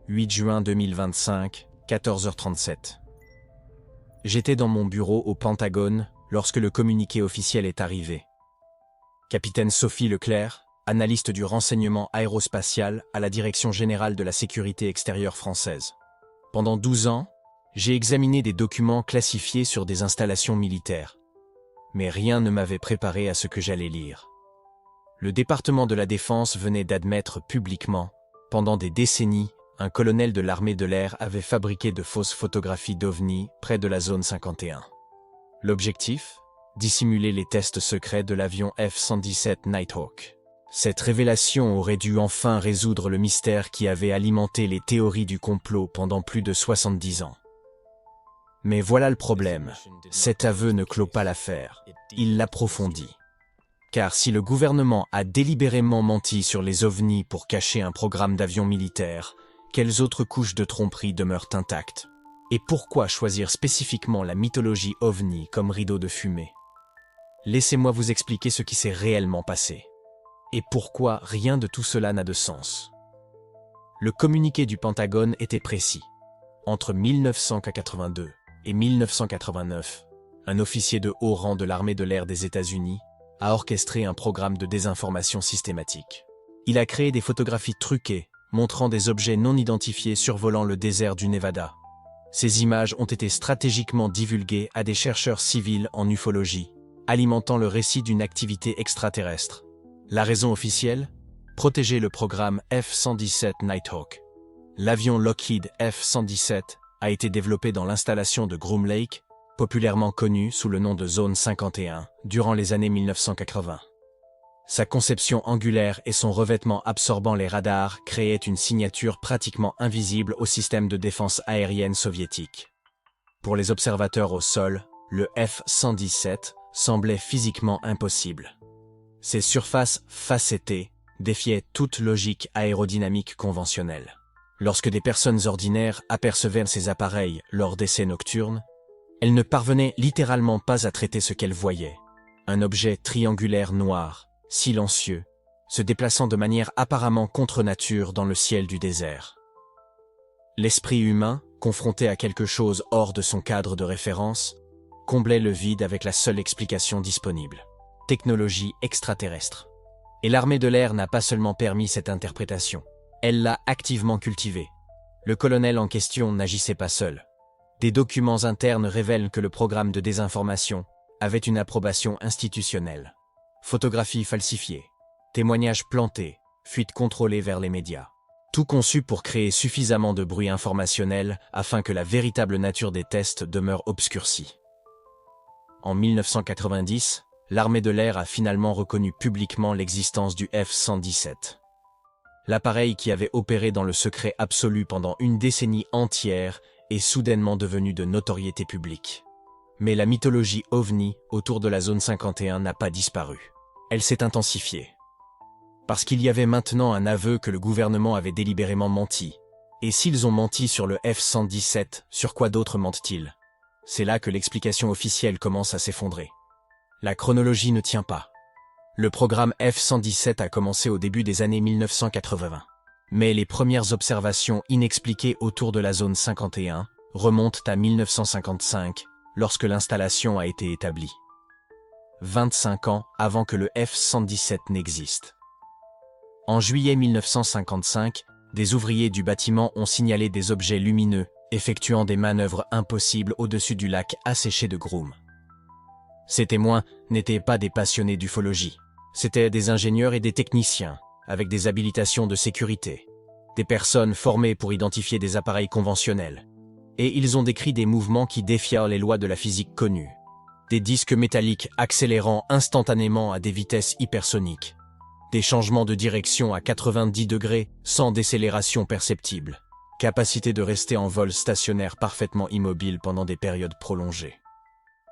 8 juin 2025, 14h37. J'étais dans mon bureau au Pentagone lorsque le communiqué officiel est arrivé. Capitaine Sophie Leclerc, analyste du renseignement aérospatial à la Direction générale de la sécurité extérieure française. Pendant 12 ans, j'ai examiné des documents classifiés sur des installations militaires. Mais rien ne m'avait préparé à ce que j'allais lire. Le département de la Défense venait d'admettre publiquement, pendant des décennies, un colonel de l'armée de l'air avait fabriqué de fausses photographies d'OVNI près de la zone 51. L'objectif ? Dissimuler les tests secrets de l'avion F-117 Nighthawk. Cette révélation aurait dû enfin résoudre le mystère qui avait alimenté les théories du complot pendant plus de 70 ans. Mais voilà le problème, cet aveu ne clôt pas l'affaire, il l'approfondit. Car si le gouvernement a délibérément menti sur les ovnis pour cacher un programme d'avions militaires, quelles autres couches de tromperie demeurent intactes? Et pourquoi choisir spécifiquement la mythologie ovni comme rideau de fumée? Laissez-moi vous expliquer ce qui s'est réellement passé. Et pourquoi rien de tout cela n'a de sens. Le communiqué du Pentagone était précis. Entre 1982 et 1989, un officier de haut rang de l'armée de l'air des États-Unis a orchestré un programme de désinformation systématique. Il a créé des photographies truquées montrant des objets non identifiés survolant le désert du Nevada. Ces images ont été stratégiquement divulguées à des chercheurs civils en ufologie, alimentant le récit d'une activité extraterrestre. La raison officielle ? Protéger le programme F-117 Nighthawk. L'avion Lockheed F-117 a été développé dans l'installation de Groom Lake, populairement connue sous le nom de Zone 51, durant les années 1980. Sa conception angulaire et son revêtement absorbant les radars créaient une signature pratiquement invisible au système de défense aérienne soviétique. Pour les observateurs au sol, le F-117 semblait physiquement impossible. Ses surfaces facettées défiaient toute logique aérodynamique conventionnelle. Lorsque des personnes ordinaires apercevaient ces appareils lors d'essais nocturnes, elles ne parvenaient littéralement pas à traiter ce qu'elles voyaient. Un objet triangulaire noir, silencieux, se déplaçant de manière apparemment contre nature dans le ciel du désert. L'esprit humain, confronté à quelque chose hors de son cadre de référence, comblait le vide avec la seule explication disponible. Technologie extraterrestre. Et l'armée de l'air n'a pas seulement permis cette interprétation, elle l'a activement cultivée. Le colonel en question n'agissait pas seul. Des documents internes révèlent que le programme de désinformation avait une approbation institutionnelle. Photographies falsifiées, témoignages plantés, fuites contrôlées vers les médias. Tout conçu pour créer suffisamment de bruit informationnel afin que la véritable nature des tests demeure obscurcie. En 1990, l'armée de l'air a finalement reconnu publiquement l'existence du F-117. L'appareil qui avait opéré dans le secret absolu pendant une décennie entière est soudainement devenu de notoriété publique. Mais la mythologie OVNI autour de la zone 51 n'a pas disparu. Elle s'est intensifiée. Parce qu'il y avait maintenant un aveu que le gouvernement avait délibérément menti. Et s'ils ont menti sur le F-117, sur quoi d'autres mentent-ils? C'est là que l'explication officielle commence à s'effondrer. La chronologie ne tient pas. Le programme F-117 a commencé au début des années 1980. Mais les premières observations inexpliquées autour de la zone 51 remontent à 1955, lorsque l'installation a été établie. 25 ans avant que le F-117 n'existe. En juillet 1955, des ouvriers du bâtiment ont signalé des objets lumineux, effectuant des manœuvres impossibles au-dessus du lac asséché de Groom. Ces témoins n'étaient pas des passionnés d'ufologie. C'étaient des ingénieurs et des techniciens, avec des habilitations de sécurité. Des personnes formées pour identifier des appareils conventionnels. Et ils ont décrit des mouvements qui défiaient les lois de la physique connues. Des disques métalliques accélérant instantanément à des vitesses hypersoniques. Des changements de direction à 90 degrés sans décélération perceptible. Capacité de rester en vol stationnaire parfaitement immobile pendant des périodes prolongées.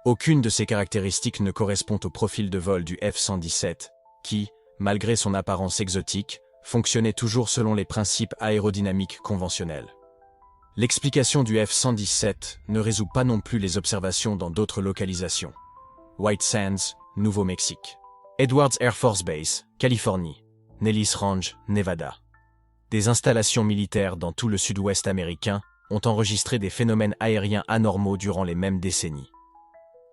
Aucune de ces caractéristiques ne correspond au profil de vol du F-117, qui, malgré son apparence exotique, fonctionnait toujours selon les principes aérodynamiques conventionnels. L'explication du F-117 ne résout pas non plus les observations dans d'autres localisations. White Sands, Nouveau-Mexique. Edwards Air Force Base, Californie. Nellis Range, Nevada. Des installations militaires dans tout le sud-ouest américain ont enregistré des phénomènes aériens anormaux durant les mêmes décennies.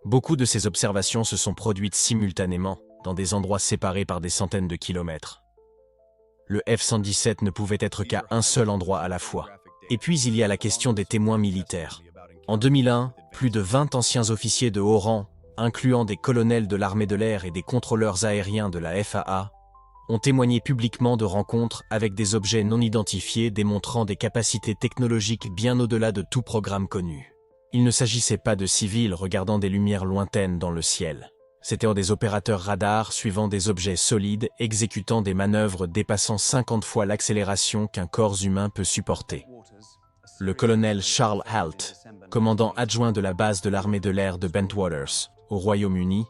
Beaucoup de ces observations se sont produites simultanément, dans des endroits séparés par des centaines de kilomètres. Le F-117 ne pouvait être qu'à un seul endroit à la fois. Et puis il y a la question des témoins militaires. En 2001, plus de 20 anciens officiers de haut rang, incluant des colonels de l'armée de l'air et des contrôleurs aériens de la FAA, ont témoigné publiquement de rencontres avec des objets non identifiés démontrant des capacités technologiques bien au-delà de tout programme connu. Il ne s'agissait pas de civils regardant des lumières lointaines dans le ciel. C'étaient des opérateurs radars suivant des objets solides exécutant des manœuvres dépassant 50 fois l'accélération qu'un corps humain peut supporter. Le colonel Charles Halt, commandant adjoint de la base de l'armée de l'air de Bentwaters, au Royaume-Uni,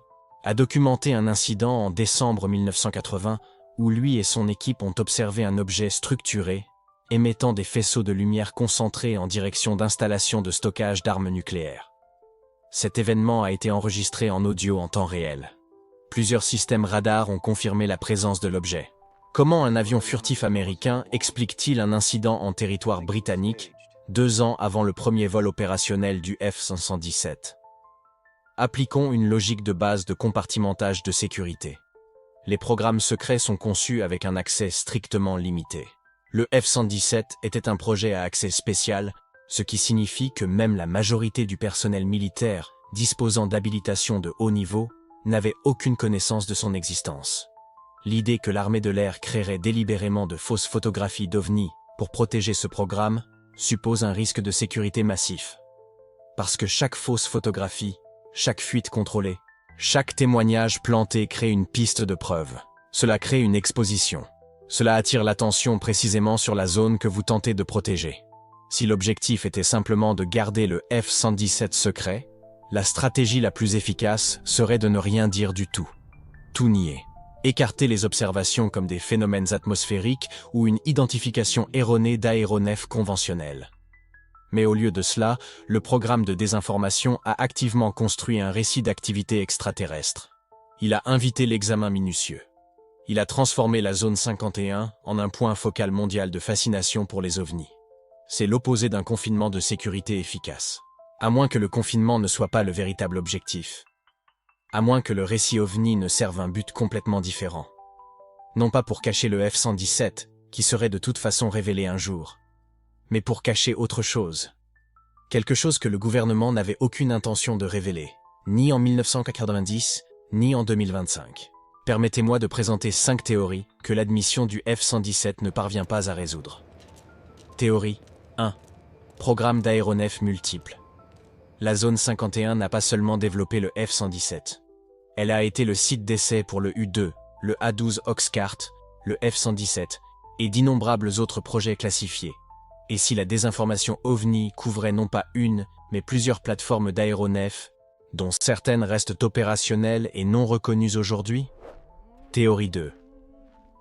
a documenté un incident en décembre 1980 où lui et son équipe ont observé un objet structuré, émettant des faisceaux de lumière concentrés en direction d'installations de stockage d'armes nucléaires. Cet événement a été enregistré en audio en temps réel. Plusieurs systèmes radars ont confirmé la présence de l'objet. Comment un avion furtif américain explique-t-il un incident en territoire britannique 2 ans avant le premier vol opérationnel du F-117? Appliquons une logique de base de compartimentage de sécurité. Les programmes secrets sont conçus avec un accès strictement limité. Le F-117 était un projet à accès spécial, ce qui signifie que même la majorité du personnel militaire disposant d'habilitation de haut niveau n'avait aucune connaissance de son existence. L'idée que l'armée de l'air créerait délibérément de fausses photographies d'OVNI pour protéger ce programme suppose un risque de sécurité massif. Parce que chaque fausse photographie, chaque fuite contrôlée, chaque témoignage planté crée une piste de preuve. Cela crée une exposition. Cela attire l'attention précisément sur la zone que vous tentez de protéger. Si l'objectif était simplement de garder le F-117 secret, la stratégie la plus efficace serait de ne rien dire du tout. Tout nier. Écarter les observations comme des phénomènes atmosphériques ou une identification erronée d'aéronefs conventionnels. Mais au lieu de cela, le programme de désinformation a activement construit un récit d'activité extraterrestre. Il a invité l'examen minutieux. Il a transformé la zone 51 en un point focal mondial de fascination pour les ovnis. C'est l'opposé d'un confinement de sécurité efficace. À moins que le confinement ne soit pas le véritable objectif. À moins que le récit OVNI ne serve un but complètement différent. Non pas pour cacher le F-117, qui serait de toute façon révélé un jour, mais pour cacher autre chose. Quelque chose que le gouvernement n'avait aucune intention de révéler, ni en 1990, ni en 2025. Permettez-moi de présenter 5 théories que l'admission du F-117 ne parvient pas à résoudre. Théorie 1. Programme d'aéronefs multiples. La zone 51 n'a pas seulement développé le F-117. Elle a été le site d'essai pour le U-2, le A-12 Oxcart, le F-117 et d'innombrables autres projets classifiés. Et si la désinformation OVNI couvrait non pas une, mais plusieurs plateformes d'aéronefs, dont certaines restent opérationnelles et non reconnues aujourd'hui? Théorie 2.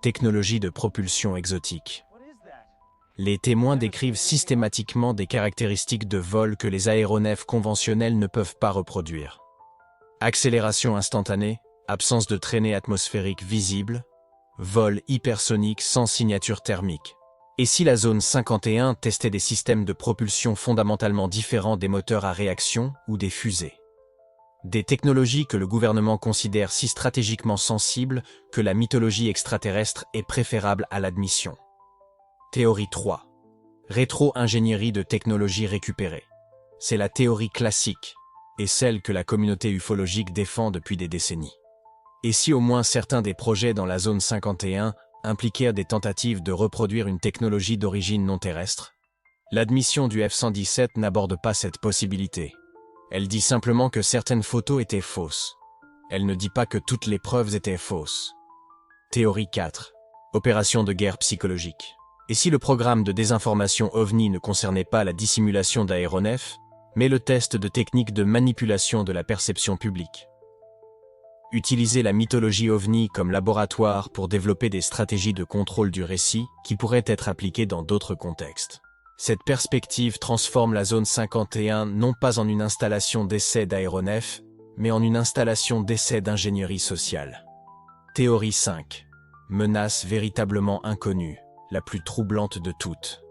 Technologie de propulsion exotique. Les témoins décrivent systématiquement des caractéristiques de vol que les aéronefs conventionnels ne peuvent pas reproduire. Accélération instantanée, absence de traînée atmosphérique visible, vol hypersonique sans signature thermique. Et si la zone 51 testait des systèmes de propulsion fondamentalement différents des moteurs à réaction ou des fusées? Des technologies que le gouvernement considère si stratégiquement sensibles que la mythologie extraterrestre est préférable à l'admission. Théorie 3. Rétro-ingénierie de technologies récupérées. C'est la théorie classique, et celle que la communauté ufologique défend depuis des décennies. Et si au moins certains des projets dans la zone 51 impliquèrent des tentatives de reproduire une technologie d'origine non terrestre? L'admission du F-117 n'aborde pas cette possibilité. Elle dit simplement que certaines photos étaient fausses. Elle ne dit pas que toutes les preuves étaient fausses. Théorie 4. Opération de guerre psychologique. Et si le programme de désinformation OVNI ne concernait pas la dissimulation d'aéronefs, mais le test de techniques de manipulation de la perception publique? Utiliser la mythologie OVNI comme laboratoire pour développer des stratégies de contrôle du récit qui pourraient être appliquées dans d'autres contextes. Cette perspective transforme la zone 51 non pas en une installation d'essai d'aéronefs, mais en une installation d'essai d'ingénierie sociale. Théorie 5. Menace véritablement inconnue. la plus troublante de toutes.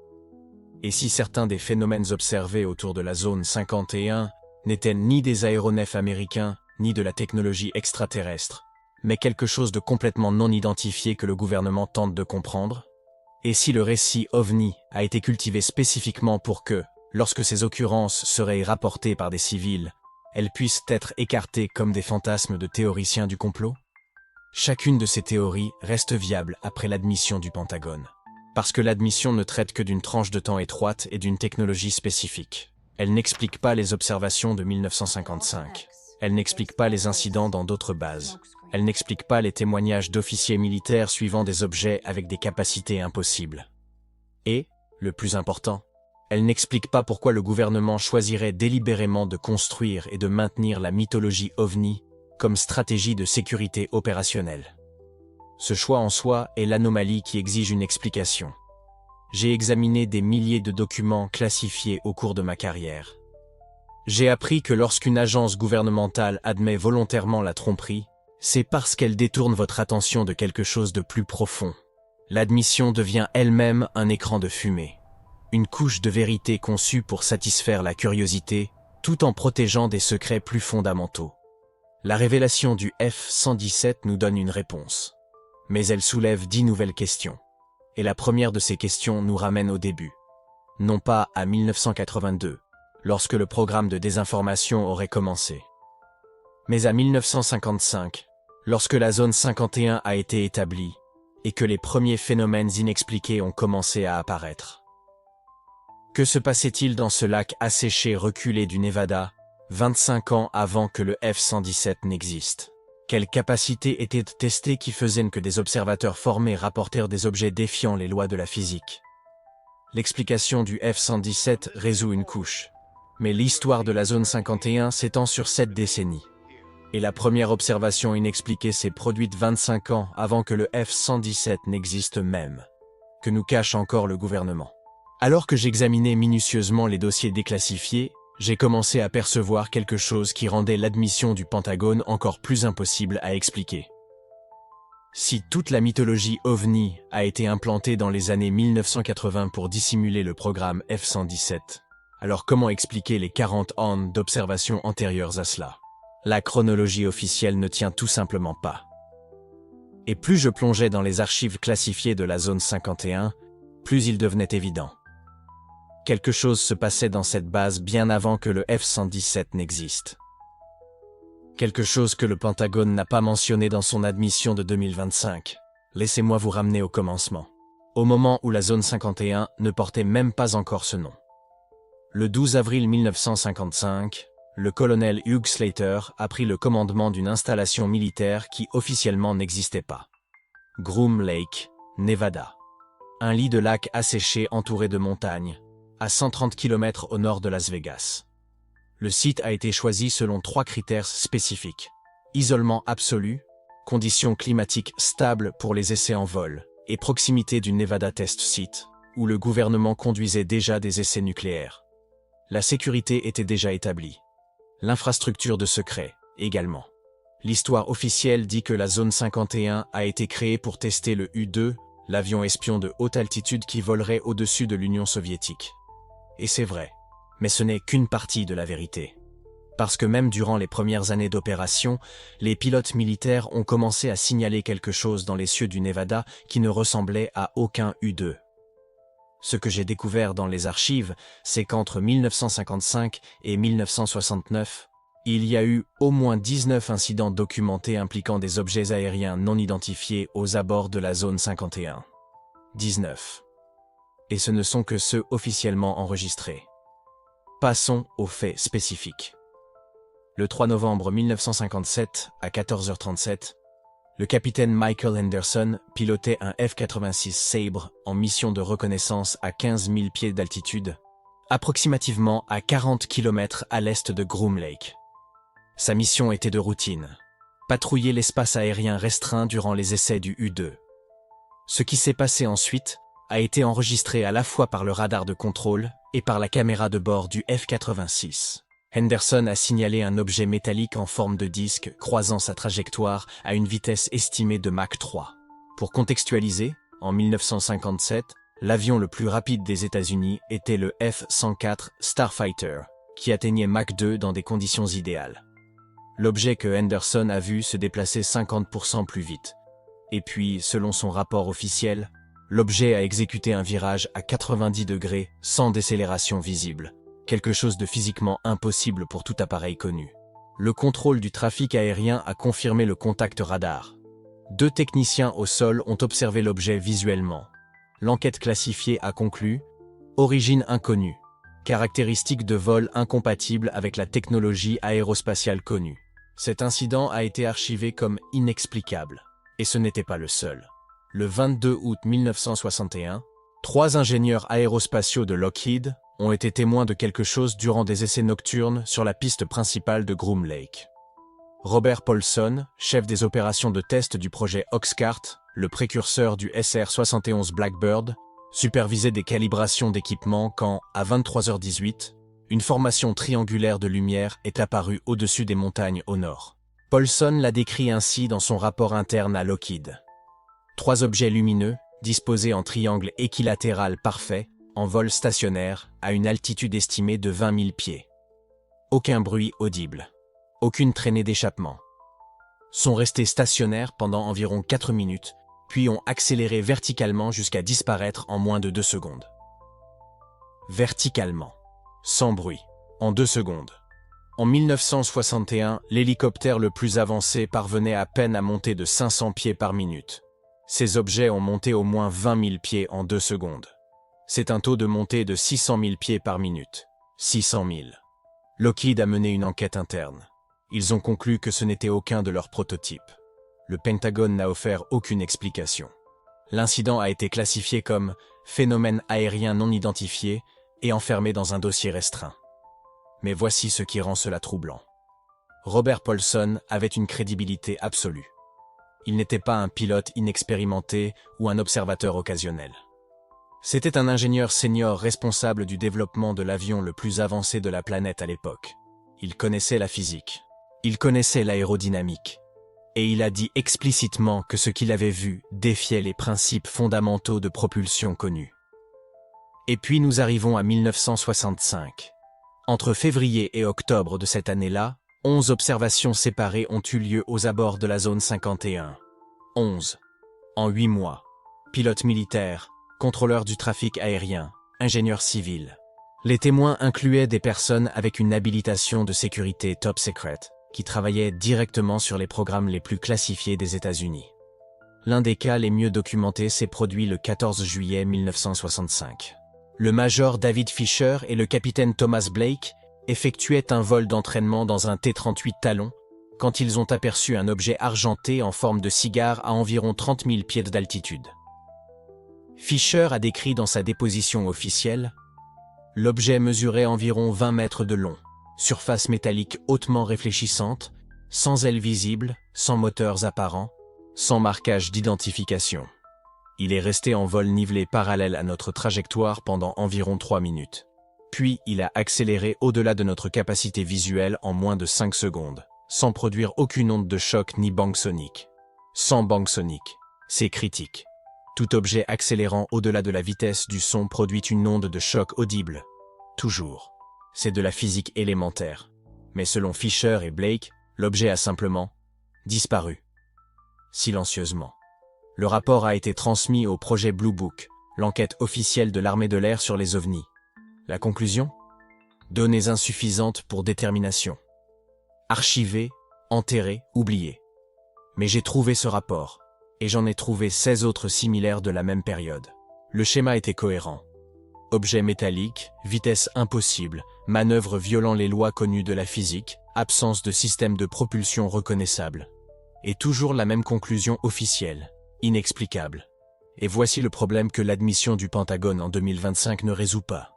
Et si certains des phénomènes observés autour de la zone 51 n'étaient ni des aéronefs américains, ni de la technologie extraterrestre, mais quelque chose de complètement non identifié que le gouvernement tente de comprendre? Et si le récit OVNI a été cultivé spécifiquement pour que, lorsque ces occurrences seraient rapportées par des civils, elles puissent être écartées comme des fantasmes de théoriciens du complot? Chacune de ces théories reste viable après l'admission du Pentagone. Parce que l'admission ne traite que d'une tranche de temps étroite et d'une technologie spécifique. Elle n'explique pas les observations de 1955. Elle n'explique pas les incidents dans d'autres bases. Elle n'explique pas les témoignages d'officiers militaires suivant des objets avec des capacités impossibles. Et, le plus important, elle n'explique pas pourquoi le gouvernement choisirait délibérément de construire et de maintenir la mythologie OVNI comme stratégie de sécurité opérationnelle. Ce choix en soi est l'anomalie qui exige une explication. J'ai examiné des milliers de documents classifiés au cours de ma carrière. J'ai appris que lorsqu'une agence gouvernementale admet volontairement la tromperie, c'est parce qu'elle détourne votre attention de quelque chose de plus profond. L'admission devient elle-même un écran de fumée. Une couche de vérité conçue pour satisfaire la curiosité, tout en protégeant des secrets plus fondamentaux. La révélation du F-117 nous donne une réponse. Mais elle soulève 10 nouvelles questions. Et la première de ces questions nous ramène au début. Non pas à 1982, lorsque le programme de désinformation aurait commencé, mais à 1955, lorsque la zone 51 a été établie et que les premiers phénomènes inexpliqués ont commencé à apparaître. Que se passait-il dans ce lac asséché reculé du Nevada, 25 ans avant que le F-117 n'existe? Quelles capacités étaient testées qui faisaient que des observateurs formés rapportèrent des objets défiant les lois de la physique? L'explication du F-117 résout une couche, mais l'histoire de la zone 51 s'étend sur 7 décennies. Et la première observation inexpliquée s'est produite 25 ans avant que le F-117 n'existe même, que nous cache encore le gouvernement. Alors que j'examinais minutieusement les dossiers déclassifiés, j'ai commencé à percevoir quelque chose qui rendait l'admission du Pentagone encore plus impossible à expliquer. Si toute la mythologie OVNI a été implantée dans les années 1980 pour dissimuler le programme F-117, alors comment expliquer les 40 ans d'observations antérieures à cela? La chronologie officielle ne tient tout simplement pas. Et plus je plongeais dans les archives classifiées de la zone 51, plus il devenait évident. Quelque chose se passait dans cette base bien avant que le F-117 n'existe. Quelque chose que le Pentagone n'a pas mentionné dans son admission de 2025. Laissez-moi vous ramener au commencement. Au moment où la zone 51 ne portait même pas encore ce nom. Le 12 avril 1955, le colonel Hugh Slater a pris le commandement d'une installation militaire qui officiellement n'existait pas. Groom Lake, Nevada. Un lit de lac asséché entouré de montagnes, à 130 km au nord de Las Vegas. Le site a été choisi selon 3 critères spécifiques. Isolement absolu, conditions climatiques stables pour les essais en vol, et proximité du Nevada Test Site, où le gouvernement conduisait déjà des essais nucléaires. La sécurité était déjà établie. L'infrastructure de secret, également. L'histoire officielle dit que la zone 51 a été créée pour tester le U-2, l'avion espion de haute altitude qui volerait au-dessus de l'Union soviétique. Et c'est vrai, mais ce n'est qu'une partie de la vérité. Parce que même durant les premières années d'opération, les pilotes militaires ont commencé à signaler quelque chose dans les cieux du Nevada qui ne ressemblait à aucun U-2. Ce que j'ai découvert dans les archives, c'est qu'entre 1955 et 1969, il y a eu au moins 19 incidents documentés impliquant des objets aériens non identifiés aux abords de la zone 51. 19. Et ce ne sont que ceux officiellement enregistrés. Passons aux faits spécifiques. Le 3 novembre 1957, à 14h37, le capitaine Michael Henderson pilotait un F-86 Sabre en mission de reconnaissance à 15 000 pieds d'altitude, approximativement à 40 km à l'est de Groom Lake. Sa mission était de routine, patrouiller l'espace aérien restreint durant les essais du U-2. Ce qui s'est passé ensuite a été enregistré à la fois par le radar de contrôle et par la caméra de bord du F-86. Henderson a signalé un objet métallique en forme de disque croisant sa trajectoire à une vitesse estimée de Mach 3. Pour contextualiser, En 1957, l'avion le plus rapide des États-Unis était le F-104 Starfighter, qui atteignait Mach 2 dans des conditions idéales. L'objet que Henderson a vu se déplaçait 50% plus vite. Et puis, selon son rapport officiel, l'objet a exécuté un virage à 90 degrés sans décélération visible, quelque chose de physiquement impossible pour tout appareil connu. Le contrôle du trafic aérien a confirmé le contact radar. 2 techniciens au sol ont observé l'objet visuellement. L'enquête classifiée a conclu « Origine inconnue, caractéristiques de vol incompatibles avec la technologie aérospatiale connue ». Cet incident a été archivé comme inexplicable. Et ce n'était pas le seul. Le 22 août 1961, 3 ingénieurs aérospatiaux de Lockheed ont été témoins de quelque chose durant des essais nocturnes sur la piste principale de Groom Lake. Robert Paulson, chef des opérations de test du projet Oxcart, le précurseur du SR-71 Blackbird, supervisait des calibrations d'équipement quand, à 23h18, une formation triangulaire de lumière est apparue au-dessus des montagnes au nord. Paulson l'a décrit ainsi dans son rapport interne à Lockheed. 3 objets lumineux, disposés en triangle équilatéral parfait, en vol stationnaire, à une altitude estimée de 20 000 pieds. Aucun bruit audible. Aucune traînée d'échappement. Sont restés stationnaires pendant environ 4 minutes, puis ont accéléré verticalement jusqu'à disparaître en moins de 2 secondes. Verticalement. Sans bruit. En 2 secondes. En 1961, l'hélicoptère le plus avancé parvenait à peine à monter de 500 pieds par minute. Ces objets ont monté au moins 20 000 pieds en 2 secondes. C'est un taux de montée de 600 000 pieds par minute. 600 000. Lockheed a mené une enquête interne. Ils ont conclu que ce n'était aucun de leurs prototypes. Le Pentagone n'a offert aucune explication. L'incident a été classifié comme phénomène aérien non identifié et enfermé dans un dossier restreint. Mais voici ce qui rend cela troublant. Robert Paulson avait une crédibilité absolue. Il n'était pas un pilote inexpérimenté ou un observateur occasionnel. C'était un ingénieur senior responsable du développement de l'avion le plus avancé de la planète à l'époque. Il connaissait la physique. Il connaissait l'aérodynamique. Et il a dit explicitement que ce qu'il avait vu défiait les principes fondamentaux de propulsion connus. Et puis nous arrivons à 1965. Entre février et octobre de cette année-là, 11 observations séparées ont eu lieu aux abords de la zone 51. 11. En 8 mois. Pilotes militaires, contrôleurs du trafic aérien, ingénieurs civils. Les témoins incluaient des personnes avec une habilitation de sécurité top secret, qui travaillaient directement sur les programmes les plus classifiés des États-Unis. L'un des cas les mieux documentés s'est produit le 14 juillet 1965. Le major David Fisher et le capitaine Thomas Blake effectuaient un vol d'entraînement dans un T-38 Talon quand ils ont aperçu un objet argenté en forme de cigare à environ 30 000 pieds d'altitude. Fisher a décrit dans sa déposition officielle « L'objet mesurait environ 20 mètres de long, surface métallique hautement réfléchissante, sans ailes visibles, sans moteurs apparents, sans marquage d'identification. Il est resté en vol nivelé parallèle à notre trajectoire pendant environ 3 minutes. Puis il a accéléré au-delà de notre capacité visuelle en moins de 5 secondes, sans produire aucune onde de choc ni bang sonique. Sans bang sonique, c'est critique. Tout objet accélérant au-delà de la vitesse du son produit une onde de choc audible. Toujours. C'est de la physique élémentaire. Mais selon Fisher et Blake, l'objet a simplement disparu. Silencieusement. Le rapport a été transmis au projet Blue Book, l'enquête officielle de l'armée de l'air sur les ovnis. La conclusion ? Données insuffisantes pour détermination. Archivé, enterré, oublié. Mais j'ai trouvé ce rapport, et j'en ai trouvé 16 autres similaires de la même période. Le schéma était cohérent. Objet métallique, vitesse impossible, manœuvre violant les lois connues de la physique, absence de système de propulsion reconnaissable. Et toujours la même conclusion officielle. Inexplicable. Et voici le problème que l'admission du Pentagone en 2025 ne résout pas.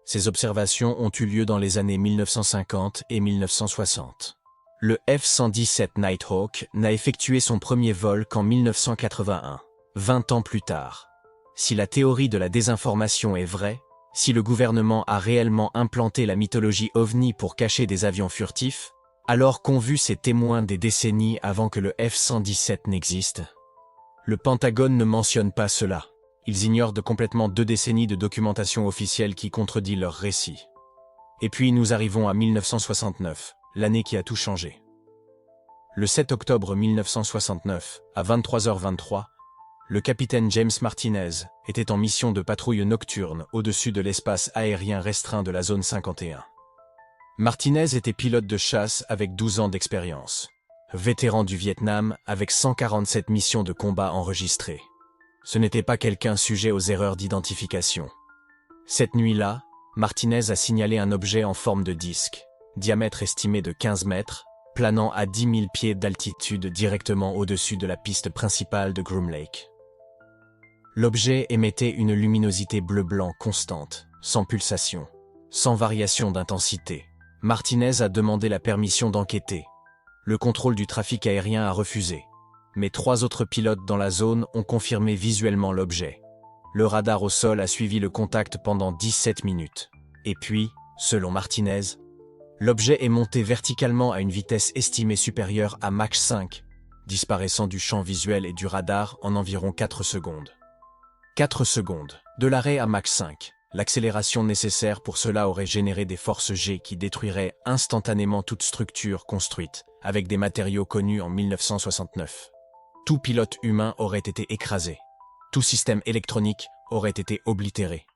Ces observations ont eu lieu dans les années 1950 et 1960. Le F-117 Nighthawk n'a effectué son premier vol qu'en 1981, 20 ans plus tard. Si la théorie de la désinformation est vraie, si le gouvernement a réellement implanté la mythologie OVNI pour cacher des avions furtifs, alors qu'ont vu ces témoins des décennies avant que le F-117 n'existe ? Le Pentagone ne mentionne pas cela. Ils ignorent complètement 2 décennies de documentation officielle qui contredit leur récit. Et puis nous arrivons à 1969, l'année qui a tout changé. Le 7 octobre 1969, à 23h23, le capitaine James Martinez était en mission de patrouille nocturne au-dessus de l'espace aérien restreint de la zone 51. Martinez était pilote de chasse avec 12 ans d'expérience. Vétéran du Vietnam avec 147 missions de combat enregistrées. Ce n'était pas quelqu'un sujet aux erreurs d'identification. Cette nuit-là, Martinez a signalé un objet en forme de disque, diamètre estimé de 15 mètres, planant à 10 000 pieds d'altitude directement au-dessus de la piste principale de Groom Lake. L'objet émettait une luminosité bleu-blanc constante, sans pulsation, sans variation d'intensité. Martinez a demandé la permission d'enquêter. Le contrôle du trafic aérien a refusé. Mais 3 autres pilotes dans la zone ont confirmé visuellement l'objet. Le radar au sol a suivi le contact pendant 17 minutes. Et puis, selon Martinez, l'objet est monté verticalement à une vitesse estimée supérieure à Mach 5, disparaissant du champ visuel et du radar en environ 4 secondes. 4 secondes. De l'arrêt à Mach 5. L'accélération nécessaire pour cela aurait généré des forces G qui détruiraient instantanément toute structure construite, avec des matériaux connus en 1969. Tout pilote humain aurait été écrasé. Tout système électronique aurait été oblitéré.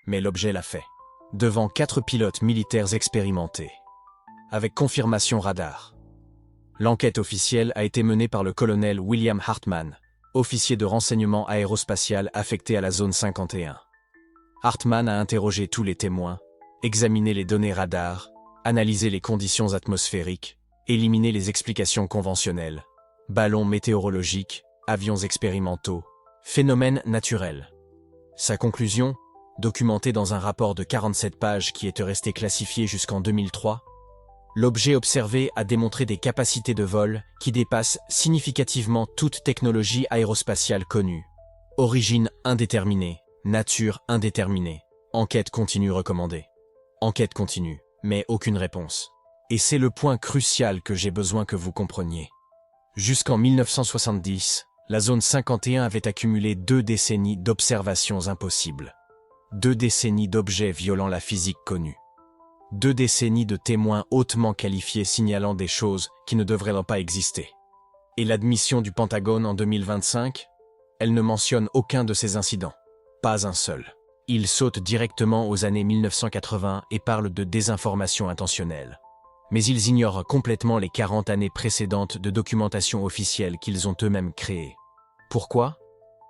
Mais l'objet l'a fait. Devant 4 pilotes militaires expérimentés. Avec confirmation radar. L'enquête officielle a été menée par le colonel William Hartman, officier de renseignement aérospatial affecté à la zone 51. Hartman a interrogé tous les témoins, examiné les données radar, analysé les conditions atmosphériques, éliminé les explications conventionnelles, ballons météorologiques, avions expérimentaux, phénomènes naturels. Sa conclusion, documentée dans un rapport de 47 pages qui est resté classifié jusqu'en 2003, l'objet observé a démontré des capacités de vol qui dépassent significativement toute technologie aérospatiale connue. Origine indéterminée, nature indéterminée, enquête continue recommandée. Enquête continue, mais aucune réponse. Et c'est le point crucial que j'ai besoin que vous compreniez. Jusqu'en 1970, la zone 51 avait accumulé 2 décennies d'observations impossibles. 2 décennies d'objets violant la physique connue. 2 décennies de témoins hautement qualifiés signalant des choses qui ne devraient pas exister. Et l'admission du Pentagone en 2025, elle ne mentionne aucun de ces incidents. Pas un seul. Il saute directement aux années 1980 et parle de désinformation intentionnelle. Mais ils ignorent complètement les 40 années précédentes de documentation officielle qu'ils ont eux-mêmes créée. Pourquoi ?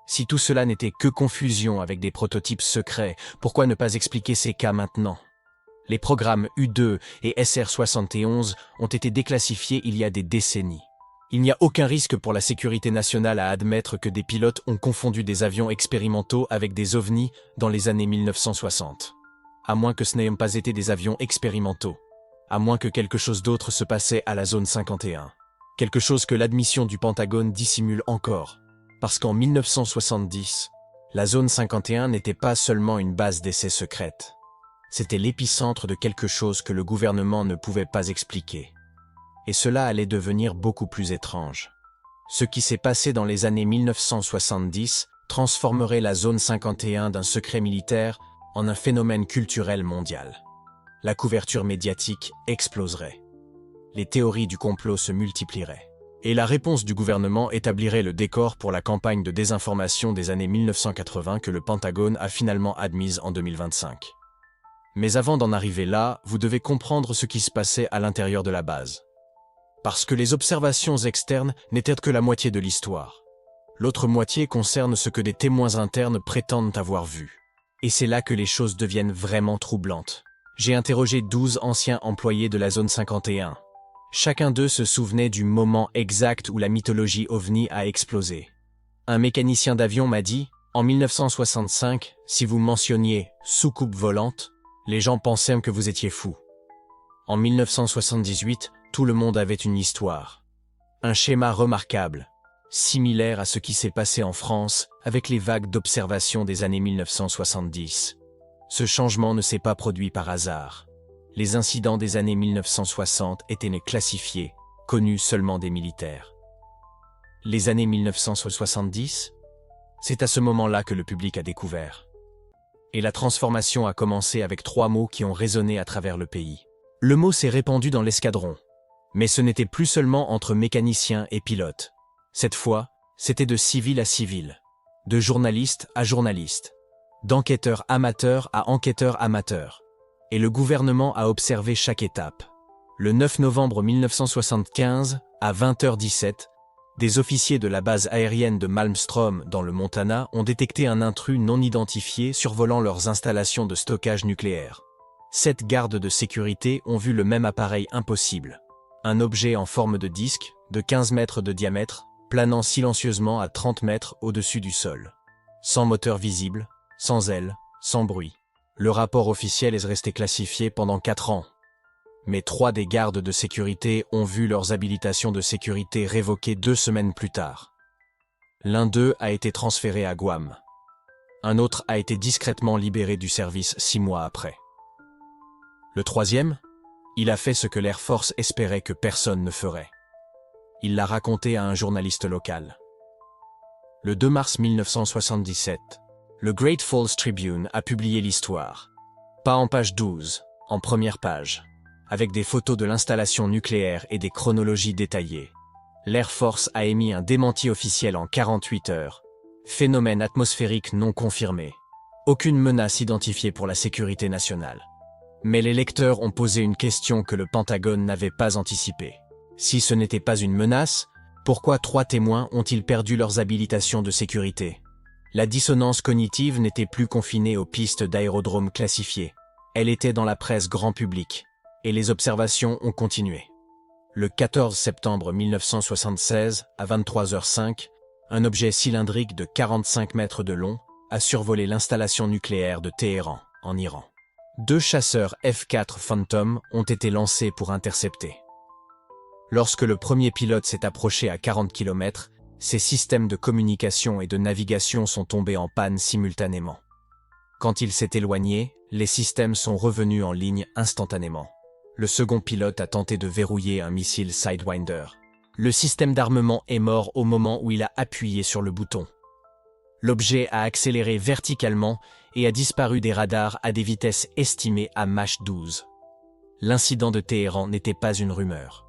Si tout cela n'était que confusion avec des prototypes secrets, pourquoi ne pas expliquer ces cas maintenant ? Les programmes U-2 et SR-71 ont été déclassifiés il y a des décennies. Il n'y a aucun risque pour la sécurité nationale à admettre que des pilotes ont confondu des avions expérimentaux avec des ovnis dans les années 1960. À moins que ce n'aient pas été des avions expérimentaux. À moins que quelque chose d'autre se passait à la zone 51. Quelque chose que l'admission du Pentagone dissimule encore. Parce qu'en 1970, la zone 51 n'était pas seulement une base d'essai secrète. C'était l'épicentre de quelque chose que le gouvernement ne pouvait pas expliquer. Et cela allait devenir beaucoup plus étrange. Ce qui s'est passé dans les années 1970 transformerait la zone 51 d'un secret militaire en un phénomène culturel mondial. La couverture médiatique exploserait. Les théories du complot se multiplieraient. Et la réponse du gouvernement établirait le décor pour la campagne de désinformation des années 1980 que le Pentagone a finalement admise en 2025. Mais avant d'en arriver là, vous devez comprendre ce qui se passait à l'intérieur de la base. Parce que les observations externes n'étaient que la moitié de l'histoire. L'autre moitié concerne ce que des témoins internes prétendent avoir vu. Et c'est là que les choses deviennent vraiment troublantes. J'ai interrogé 12 anciens employés de la zone 51. Chacun d'eux se souvenait du moment exact où la mythologie OVNI a explosé. Un mécanicien d'avion m'a dit, en 1965, si vous mentionniez « soucoupe volante », les gens pensaient que vous étiez fou. En 1978, tout le monde avait une histoire. Un schéma remarquable, similaire à ce qui s'est passé en France avec les vagues d'observation des années 1970. Ce changement ne s'est pas produit par hasard. Les incidents des années 1960 étaient classifiés, connus seulement des militaires. Les années 1970, C'est à ce moment-là que le public a découvert. Et la transformation a commencé avec 3 mots qui ont résonné à travers le pays. Le mot s'est répandu dans l'escadron. Mais ce n'était plus seulement entre mécaniciens et pilotes. Cette fois, c'était de civil à civil, de journaliste à journaliste, d'enquêteur amateur à enquêteur amateur. Et le gouvernement a observé chaque étape. Le 9 novembre 1975, à 20h17, des officiers de la base aérienne de Malmstrom dans le Montana ont détecté un intrus non identifié survolant leurs installations de stockage nucléaire. 7 gardes de sécurité ont vu le même appareil impossible. Un objet en forme de disque, de 15 mètres de diamètre, planant silencieusement à 30 mètres au-dessus du sol. Sans moteur visible, sans ailes, sans bruit. Le rapport officiel est resté classifié pendant 4 ans. Mais 3 des gardes de sécurité ont vu leurs habilitations de sécurité révoquées 2 semaines plus tard. L'un d'eux a été transféré à Guam. Un autre a été discrètement libéré du service 6 mois après. Le 3e, il a fait ce que l'Air Force espérait que personne ne ferait. Il l'a raconté à un journaliste local. Le 2 mars 1977, le Great Falls Tribune a publié l'histoire. Pas en page 12, en première page, avec des photos de l'installation nucléaire et des chronologies détaillées. L'Air Force a émis un démenti officiel en 48 heures. Phénomène atmosphérique non confirmé. Aucune menace identifiée pour la sécurité nationale. Mais les lecteurs ont posé une question que le Pentagone n'avait pas anticipée. Si ce n'était pas une menace, pourquoi 3 témoins ont-ils perdu leurs habilitations de sécurité? La dissonance cognitive n'était plus confinée aux pistes d'aérodromes classifiées. Elle était dans la presse grand public. Et les observations ont continué. Le 14 septembre 1976, à 23h05, un objet cylindrique de 45 mètres de long a survolé l'installation nucléaire de Téhéran, en Iran. 2 chasseurs F-4 Phantom ont été lancés pour intercepter. Lorsque le premier pilote s'est approché à 40 km, ses systèmes de communication et de navigation sont tombés en panne simultanément. Quand il s'est éloigné, les systèmes sont revenus en ligne instantanément. Le second pilote a tenté de verrouiller un missile Sidewinder. Le système d'armement est mort au moment où il a appuyé sur le bouton. L'objet a accéléré verticalement et a disparu des radars à des vitesses estimées à Mach 12. L'incident de Téhéran n'était pas une rumeur.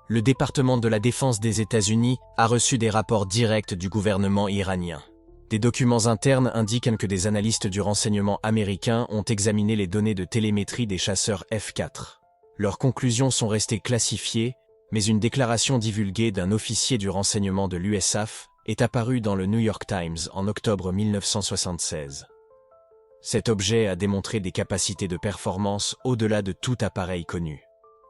Le département de la Défense des États-Unis a reçu des rapports directs du gouvernement iranien. Des documents internes indiquent que des analystes du renseignement américain ont examiné les données de télémétrie des chasseurs F-4. Leurs conclusions sont restées classifiées, mais une déclaration divulguée d'un officier du renseignement de l'USAF est apparue dans le New York Times en octobre 1976. Cet objet a démontré des capacités de performance au-delà de tout appareil connu.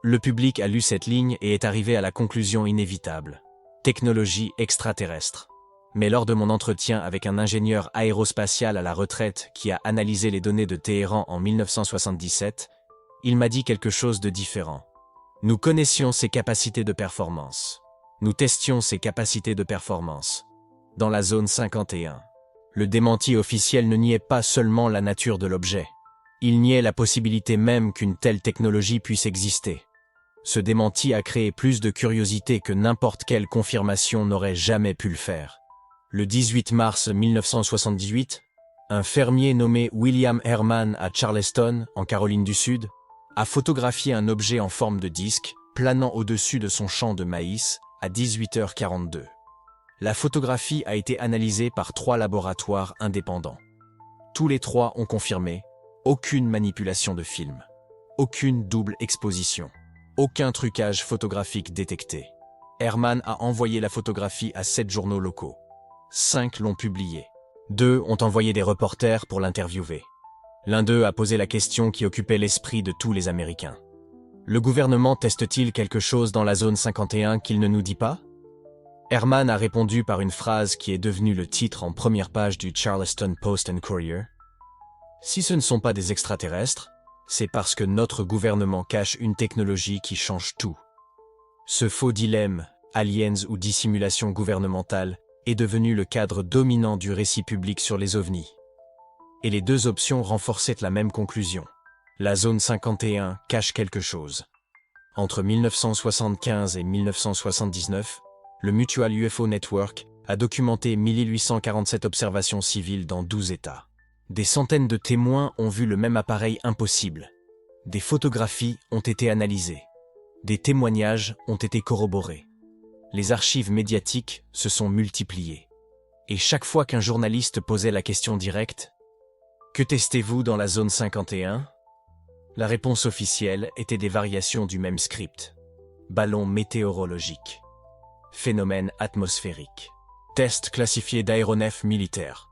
Le public a lu cette ligne et est arrivé à la conclusion inévitable. Technologie extraterrestre. Mais lors de mon entretien avec un ingénieur aérospatial à la retraite qui a analysé les données de Téhéran en 1977, il m'a dit quelque chose de différent. Nous connaissions ses capacités de performance. Nous testions ses capacités de performance. Dans la zone 51. Le démenti officiel ne niait pas seulement la nature de l'objet. Il niait la possibilité même qu'une telle technologie puisse exister. Ce démenti a créé plus de curiosité que n'importe quelle confirmation n'aurait jamais pu le faire. Le 18 mars 1978, un fermier nommé William Herman à Charleston, en Caroline du Sud, a photographié un objet en forme de disque, planant au-dessus de son champ de maïs, à 18h42. La photographie a été analysée par 3 laboratoires indépendants. Tous les 3 ont confirmé aucune manipulation de film, aucune double exposition, aucun trucage photographique détecté. Herman a envoyé la photographie à 7 journaux locaux. 5 l'ont publiée. 2 ont envoyé des reporters pour l'interviewer. L'un d'eux a posé la question qui occupait l'esprit de tous les Américains. Le gouvernement teste-t-il quelque chose dans la zone 51 qu'il ne nous dit pas? Herman a répondu par une phrase qui est devenue le titre en première page du Charleston Post and Courier. Si ce ne sont pas des extraterrestres, c'est parce que notre gouvernement cache une technologie qui change tout. Ce faux dilemme, aliens ou dissimulation gouvernementale, est devenu le cadre dominant du récit public sur les ovnis. Et les 2 options renforçaient la même conclusion. La zone 51 cache quelque chose. Entre 1975 et 1979, le Mutual UFO Network a documenté 1847 observations civiles dans 12 États. Des centaines de témoins ont vu le même appareil impossible. Des photographies ont été analysées. Des témoignages ont été corroborés. Les archives médiatiques se sont multipliées. Et chaque fois qu'un journaliste posait la question directe « Que testez-vous dans la zone 51 ?» la réponse officielle était des variations du même script. Ballon météorologique. Phénomène atmosphérique. Test classifié d'aéronefs militaires.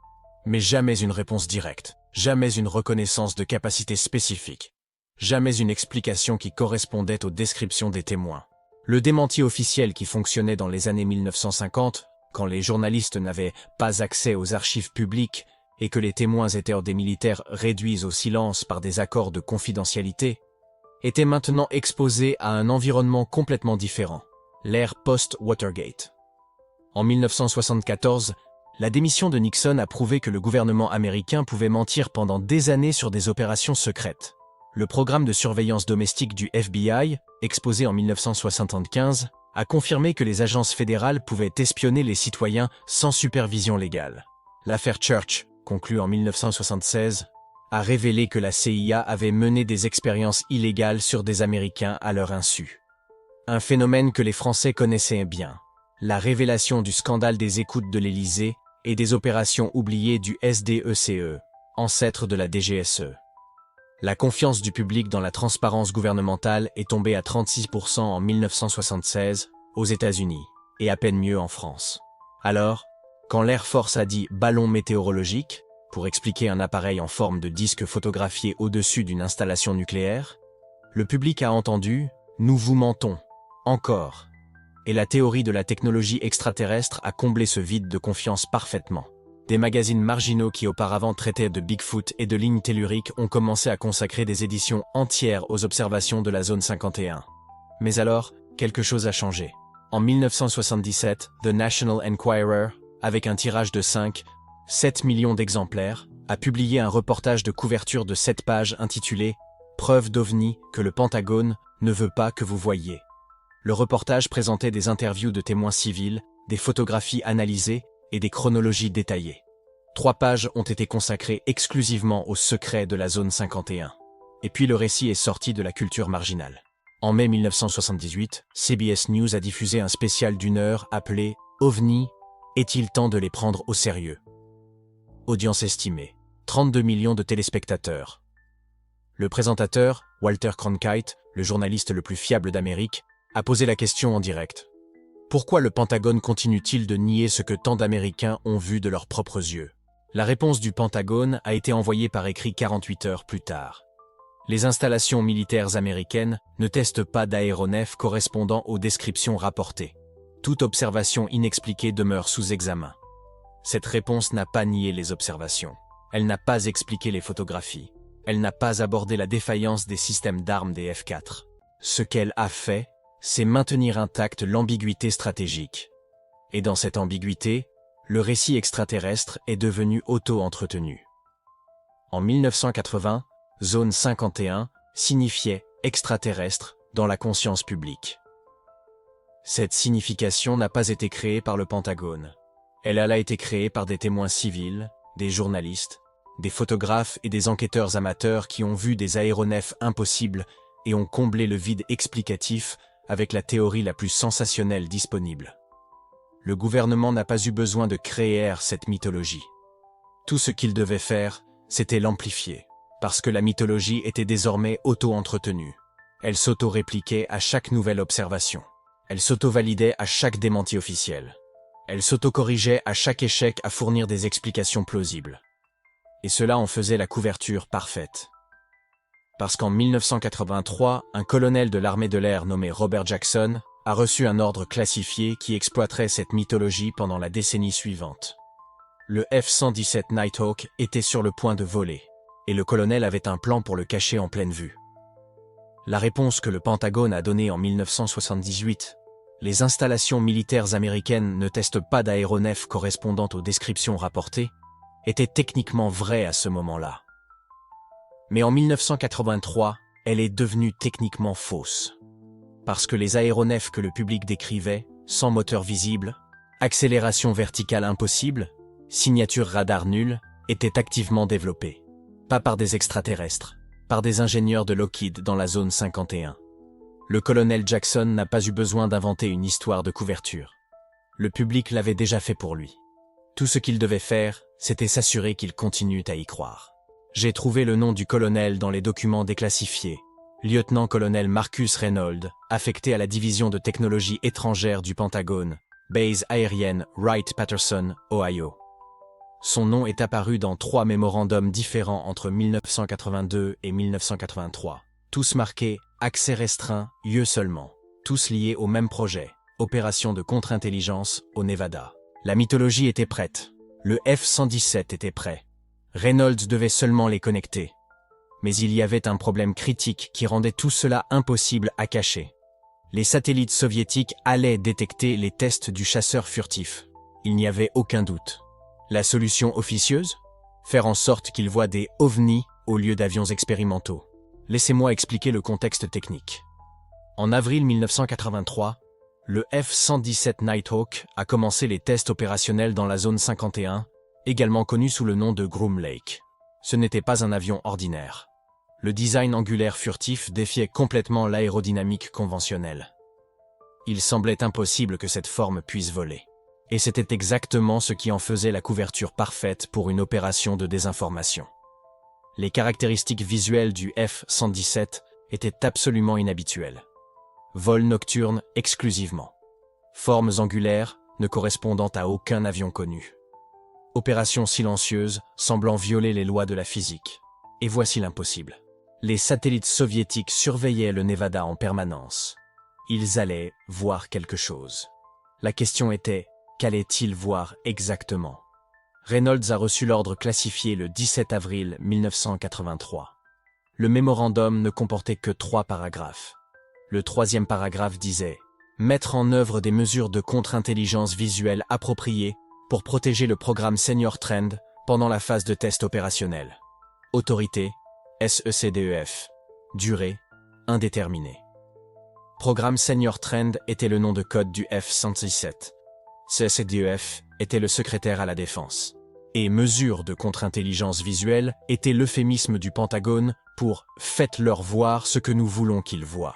Mais jamais une réponse directe. Jamais une reconnaissance de capacité spécifique. Jamais une explication qui correspondait aux descriptions des témoins. Le démenti officiel qui fonctionnait dans les années 1950, quand les journalistes n'avaient pas accès aux archives publiques et que les témoins étaient des militaires réduits au silence par des accords de confidentialité, était maintenant exposé à un environnement complètement différent, l'ère post-Watergate. En 1974, la démission de Nixon a prouvé que le gouvernement américain pouvait mentir pendant des années sur des opérations secrètes. Le programme de surveillance domestique du FBI, exposé en 1975, a confirmé que les agences fédérales pouvaient espionner les citoyens sans supervision légale. L'affaire Church, conclue en 1976, a révélé que la CIA avait mené des expériences illégales sur des Américains à leur insu. Un phénomène que les Français connaissaient bien, la révélation du scandale des écoutes de l'Élysée et des opérations oubliées du SDECE, ancêtre de la DGSE. La confiance du public dans la transparence gouvernementale est tombée à 36% en 1976 aux États-Unis, et à peine mieux en France. Alors, quand l'Air Force a dit « ballon météorologique », pour expliquer un appareil en forme de disque photographié au-dessus d'une installation nucléaire, le public a entendu « nous vous mentons », encore. Et la théorie de la technologie extraterrestre a comblé ce vide de confiance parfaitement. Des magazines marginaux qui auparavant traitaient de Bigfoot et de lignes telluriques ont commencé à consacrer des éditions entières aux observations de la zone 51. Mais alors, quelque chose a changé. En 1977, The National Enquirer, avec un tirage de 7 millions d'exemplaires, a publié un reportage de couverture de 7 pages intitulé « Preuve d'OVNI que le Pentagone ne veut pas que vous voyiez ». Le reportage présentait des interviews de témoins civils, des photographies analysées et des chronologies détaillées. 3 pages ont été consacrées exclusivement aux secrets de la zone 51. Et puis le récit est sorti de la culture marginale. En mai 1978, CBS News a diffusé un spécial d'1 heure appelé « OVNI, est-il temps de les prendre au sérieux ?» Audience estimée, 32 millions de téléspectateurs. Le présentateur, Walter Cronkite, le journaliste le plus fiable d'Amérique, a posé la question en direct. Pourquoi le Pentagone continue-t-il de nier ce que tant d'Américains ont vu de leurs propres yeux? La réponse du Pentagone a été envoyée par écrit 48 heures plus tard. Les installations militaires américaines ne testent pas d'aéronefs correspondant aux descriptions rapportées. Toute observation inexpliquée demeure sous examen. Cette réponse n'a pas nié les observations. Elle n'a pas expliqué les photographies. Elle n'a pas abordé la défaillance des systèmes d'armes des F-4. Ce qu'elle a fait, c'est maintenir intacte l'ambiguïté stratégique. Et dans cette ambiguïté, le récit extraterrestre est devenu auto-entretenu. En 1980, Zone 51 signifiait extraterrestre dans la conscience publique. Cette signification n'a pas été créée par le Pentagone. Elle a été créée par des témoins civils, des journalistes, des photographes et des enquêteurs amateurs qui ont vu des aéronefs impossibles et ont comblé le vide explicatif avec la théorie la plus sensationnelle disponible. Le gouvernement n'a pas eu besoin de créer cette mythologie. Tout ce qu'il devait faire, c'était l'amplifier, parce que la mythologie était désormais auto-entretenue. Elle s'auto-répliquait à chaque nouvelle observation. Elle s'auto-validait à chaque démenti officiel. Elle s'auto-corrigeait à chaque échec à fournir des explications plausibles. Et cela en faisait la couverture parfaite. Parce qu'en 1983, un colonel de l'armée de l'air nommé Robert Jackson a reçu un ordre classifié qui exploiterait cette mythologie pendant la décennie suivante. Le F-117 Nighthawk était sur le point de voler, et le colonel avait un plan pour le cacher en pleine vue. La réponse que le Pentagone a donnée en 1978, les installations militaires américaines ne testent pas d'aéronefs correspondant aux descriptions rapportées, était techniquement vraie à ce moment-là. Mais en 1983, elle est devenue techniquement fausse. Parce que les aéronefs que le public décrivait, sans moteur visible, accélération verticale impossible, signature radar nulle, étaient activement développées. Pas par des extraterrestres, par des ingénieurs de Lockheed dans la zone 51. Le colonel Jackson n'a pas eu besoin d'inventer une histoire de couverture. Le public l'avait déjà fait pour lui. Tout ce qu'il devait faire, c'était s'assurer qu'il continue à y croire. J'ai trouvé le nom du colonel dans les documents déclassifiés. Lieutenant-colonel Marcus Reynolds, affecté à la division de technologie étrangère du Pentagone, base aérienne Wright-Patterson, Ohio. Son nom est apparu dans 3 mémorandums différents entre 1982 et 1983. Tous marqués « accès restreint, lieu seulement », tous liés au même projet, opération de contre-intelligence au Nevada. La mythologie était prête, le F-117 était prêt. Reynolds devait seulement les connecter. Mais il y avait un problème critique qui rendait tout cela impossible à cacher. Les satellites soviétiques allaient détecter les tests du chasseur furtif. Il n'y avait aucun doute. La solution officieuse ? Faire en sorte qu'ils voient des ovnis au lieu d'avions expérimentaux. Laissez-moi expliquer le contexte technique. En avril 1983, le F-117 Nighthawk a commencé les tests opérationnels dans la zone 51, également connue sous le nom de Groom Lake. Ce n'était pas un avion ordinaire. Le design angulaire furtif défiait complètement l'aérodynamique conventionnelle. Il semblait impossible que cette forme puisse voler. Et c'était exactement ce qui en faisait la couverture parfaite pour une opération de désinformation. Les caractéristiques visuelles du F-117 étaient absolument inhabituelles. Vol nocturne exclusivement. Formes angulaires ne correspondant à aucun avion connu. Opération silencieuse semblant violer les lois de la physique. Et voici l'impossible. Les satellites soviétiques surveillaient le Nevada en permanence. Ils allaient voir quelque chose. La question était, qu'allaient-ils voir exactement ? Reynolds a reçu l'ordre classifié le 17 avril 1983. Le mémorandum ne comportait que 3 paragraphes. Le 3e paragraphe disait « Mettre en œuvre des mesures de contre-intelligence visuelle appropriées pour protéger le programme Senior Trend pendant la phase de test opérationnel. Autorité, SECDEF. Durée, indéterminée. Programme Senior Trend était le nom de code du F-117. SECDEF était le secrétaire à la défense. Et mesures de contre-intelligence visuelle était l'euphémisme du Pentagone pour « faites-leur voir ce que nous voulons qu'ils voient ».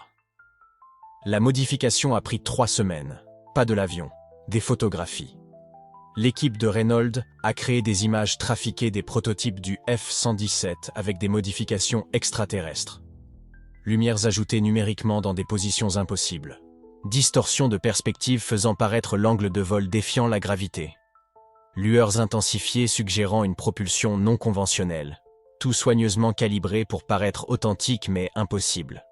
La modification a pris 3 semaines. Pas de l'avion, des photographies. L'équipe de Reynolds a créé des images trafiquées des prototypes du F-117 avec des modifications extraterrestres. Lumières ajoutées numériquement dans des positions impossibles. Distorsion de perspective faisant paraître l'angle de vol défiant la gravité. Lueurs intensifiées suggérant une propulsion non conventionnelle. Tout soigneusement calibré pour paraître authentique mais impossible.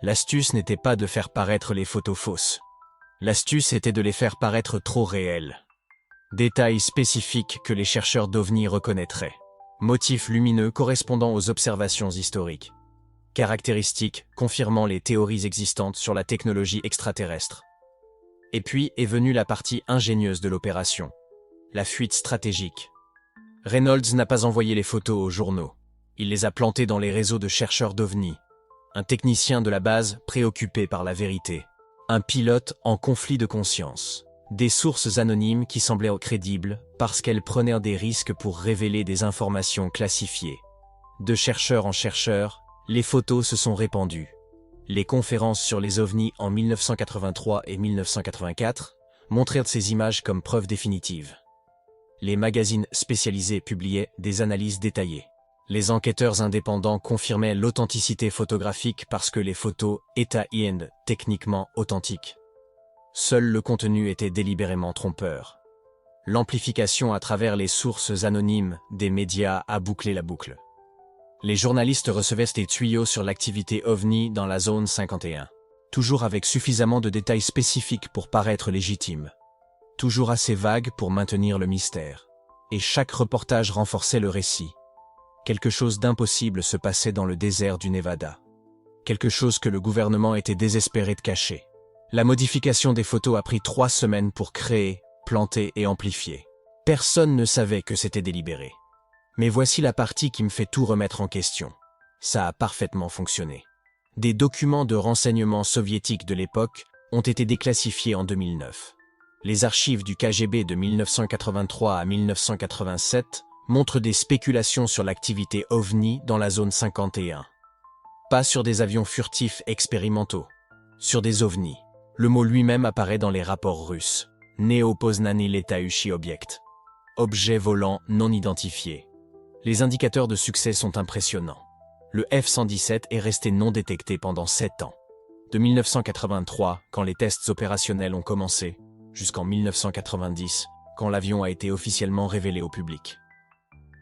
L'astuce n'était pas de faire paraître les photos fausses. L'astuce était de les faire paraître trop réelles. Détails spécifiques que les chercheurs d'OVNI reconnaîtraient. Motifs lumineux correspondant aux observations historiques. Caractéristiques confirmant les théories existantes sur la technologie extraterrestre. Et puis est venue la partie ingénieuse de l'opération. La fuite stratégique. Reynolds n'a pas envoyé les photos aux journaux. Il les a plantées dans les réseaux de chercheurs d'OVNI. Un technicien de la base préoccupé par la vérité. Un pilote en conflit de conscience. Des sources anonymes qui semblaient crédibles parce qu'elles prenaient des risques pour révéler des informations classifiées. De chercheur en chercheur, les photos se sont répandues. Les conférences sur les ovnis en 1983 et 1984 montrèrent ces images comme preuve définitive. Les magazines spécialisés publiaient des analyses détaillées. Les enquêteurs indépendants confirmaient l'authenticité photographique parce que les photos étaient techniquement authentiques. Seul le contenu était délibérément trompeur. L'amplification à travers les sources anonymes des médias a bouclé la boucle. Les journalistes recevaient des tuyaux sur l'activité OVNI dans la zone 51, toujours avec suffisamment de détails spécifiques pour paraître légitimes, toujours assez vagues pour maintenir le mystère. Et chaque reportage renforçait le récit. Quelque chose d'impossible se passait dans le désert du Nevada. Quelque chose que le gouvernement était désespéré de cacher. La modification des photos a pris 3 semaines pour créer, planter et amplifier. Personne ne savait que c'était délibéré. Mais voici la partie qui me fait tout remettre en question. Ça a parfaitement fonctionné. Des documents de renseignement soviétiques de l'époque ont été déclassifiés en 2009. Les archives du KGB de 1983 à 1987 montrent des spéculations sur l'activité OVNI dans la zone 51. Pas sur des avions furtifs expérimentaux, sur des OVNI. Le mot lui-même apparaît dans les rapports russes. Neopoznany Letaющий Objekt. Objet volant non identifié. Les indicateurs de succès sont impressionnants. Le F-117 est resté non détecté pendant 7 ans. De 1983, quand les tests opérationnels ont commencé, jusqu'en 1990, quand l'avion a été officiellement révélé au public.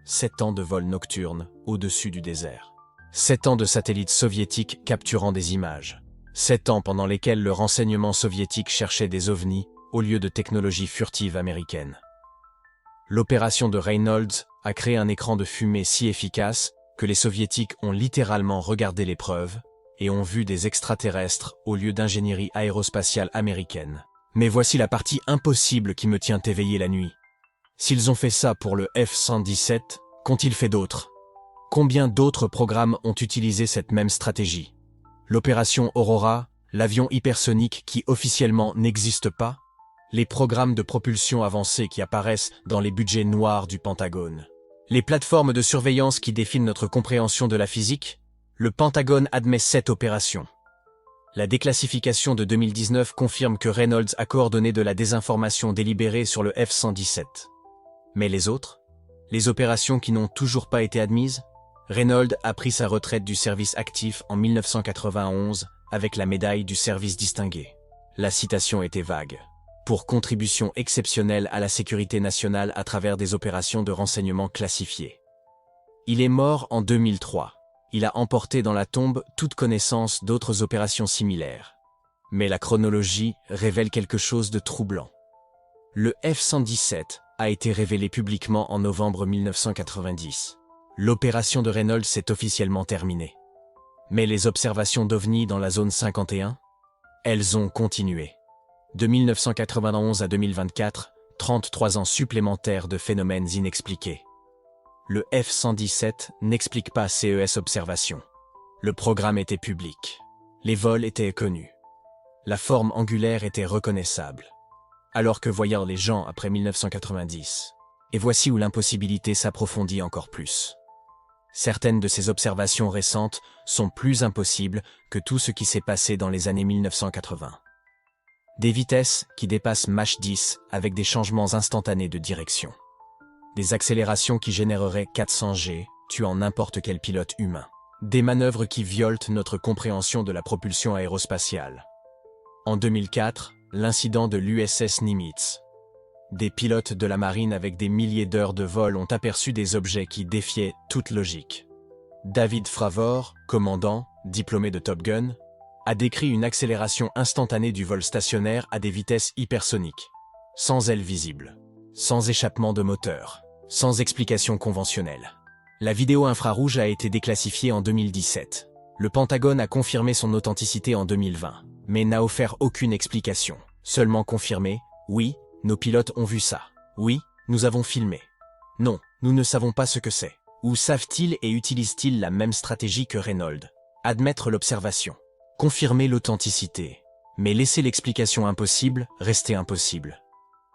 7 ans de vol nocturne au-dessus du désert. 7 ans de satellites soviétiques capturant des images. 7 ans pendant lesquels le renseignement soviétique cherchait des ovnis au lieu de technologies furtives américaines. L'opération de Reynolds a créé un écran de fumée si efficace que les soviétiques ont littéralement regardé les preuves et ont vu des extraterrestres au lieu d'ingénierie aérospatiale américaine. Mais voici la partie impossible qui me tient éveillé la nuit. S'ils ont fait ça pour le F-117, qu'ont-ils fait d'autre? Combien d'autres programmes ont utilisé cette même stratégie? L'opération Aurora, l'avion hypersonique qui officiellement n'existe pas? Les programmes de propulsion avancés qui apparaissent dans les budgets noirs du Pentagone? Les plateformes de surveillance qui défient notre compréhension de la physique? Le Pentagone admet cette opération. La déclassification de 2019 confirme que Reynolds a coordonné de la désinformation délibérée sur le F-117. Mais les autres? Les opérations qui n'ont toujours pas été admises? Reynolds a pris sa retraite du service actif en 1991 avec la médaille du service distingué. La citation était vague. Pour contribution exceptionnelle à la sécurité nationale à travers des opérations de renseignement classifiées. Il est mort en 2003. Il a emporté dans la tombe toute connaissance d'autres opérations similaires. Mais la chronologie révèle quelque chose de troublant. Le F-117 a été révélé publiquement en novembre 1990. L'opération de Reynolds s'est officiellement terminée. Mais les observations d'OVNI dans la zone 51? Elles ont continué. De 1991 à 2024, 33 ans supplémentaires de phénomènes inexpliqués. Le F-117 n'explique pas CES observations. Le programme était public. Les vols étaient connus. La forme angulaire était reconnaissable. Alors que voyant les gens après 1990. Et voici où l'impossibilité s'approfondit encore plus. Certaines de ces observations récentes sont plus impossibles que tout ce qui s'est passé dans les années 1980. Des vitesses qui dépassent Mach 10 avec des changements instantanés de direction. Des accélérations qui généreraient 400 G, tuant n'importe quel pilote humain. Des manœuvres qui violent notre compréhension de la propulsion aérospatiale. En 2004, l'incident de l'USS Nimitz. Des pilotes de la marine avec des milliers d'heures de vol ont aperçu des objets qui défiaient toute logique. David Fravor, commandant, diplômé de Top Gun, a décrit une accélération instantanée du vol stationnaire à des vitesses hypersoniques, sans ailes visibles, sans échappement de moteur, sans explication conventionnelle. La vidéo infrarouge a été déclassifiée en 2017. Le Pentagone a confirmé son authenticité en 2020, mais n'a offert aucune explication, seulement confirmé, oui, nos pilotes ont vu ça. Oui, nous avons filmé. Non, nous ne savons pas ce que c'est. Ou savent-ils et utilisent-ils la même stratégie que Reynolds? Admettre l'observation. Confirmer l'authenticité. Mais laisser l'explication impossible rester impossible.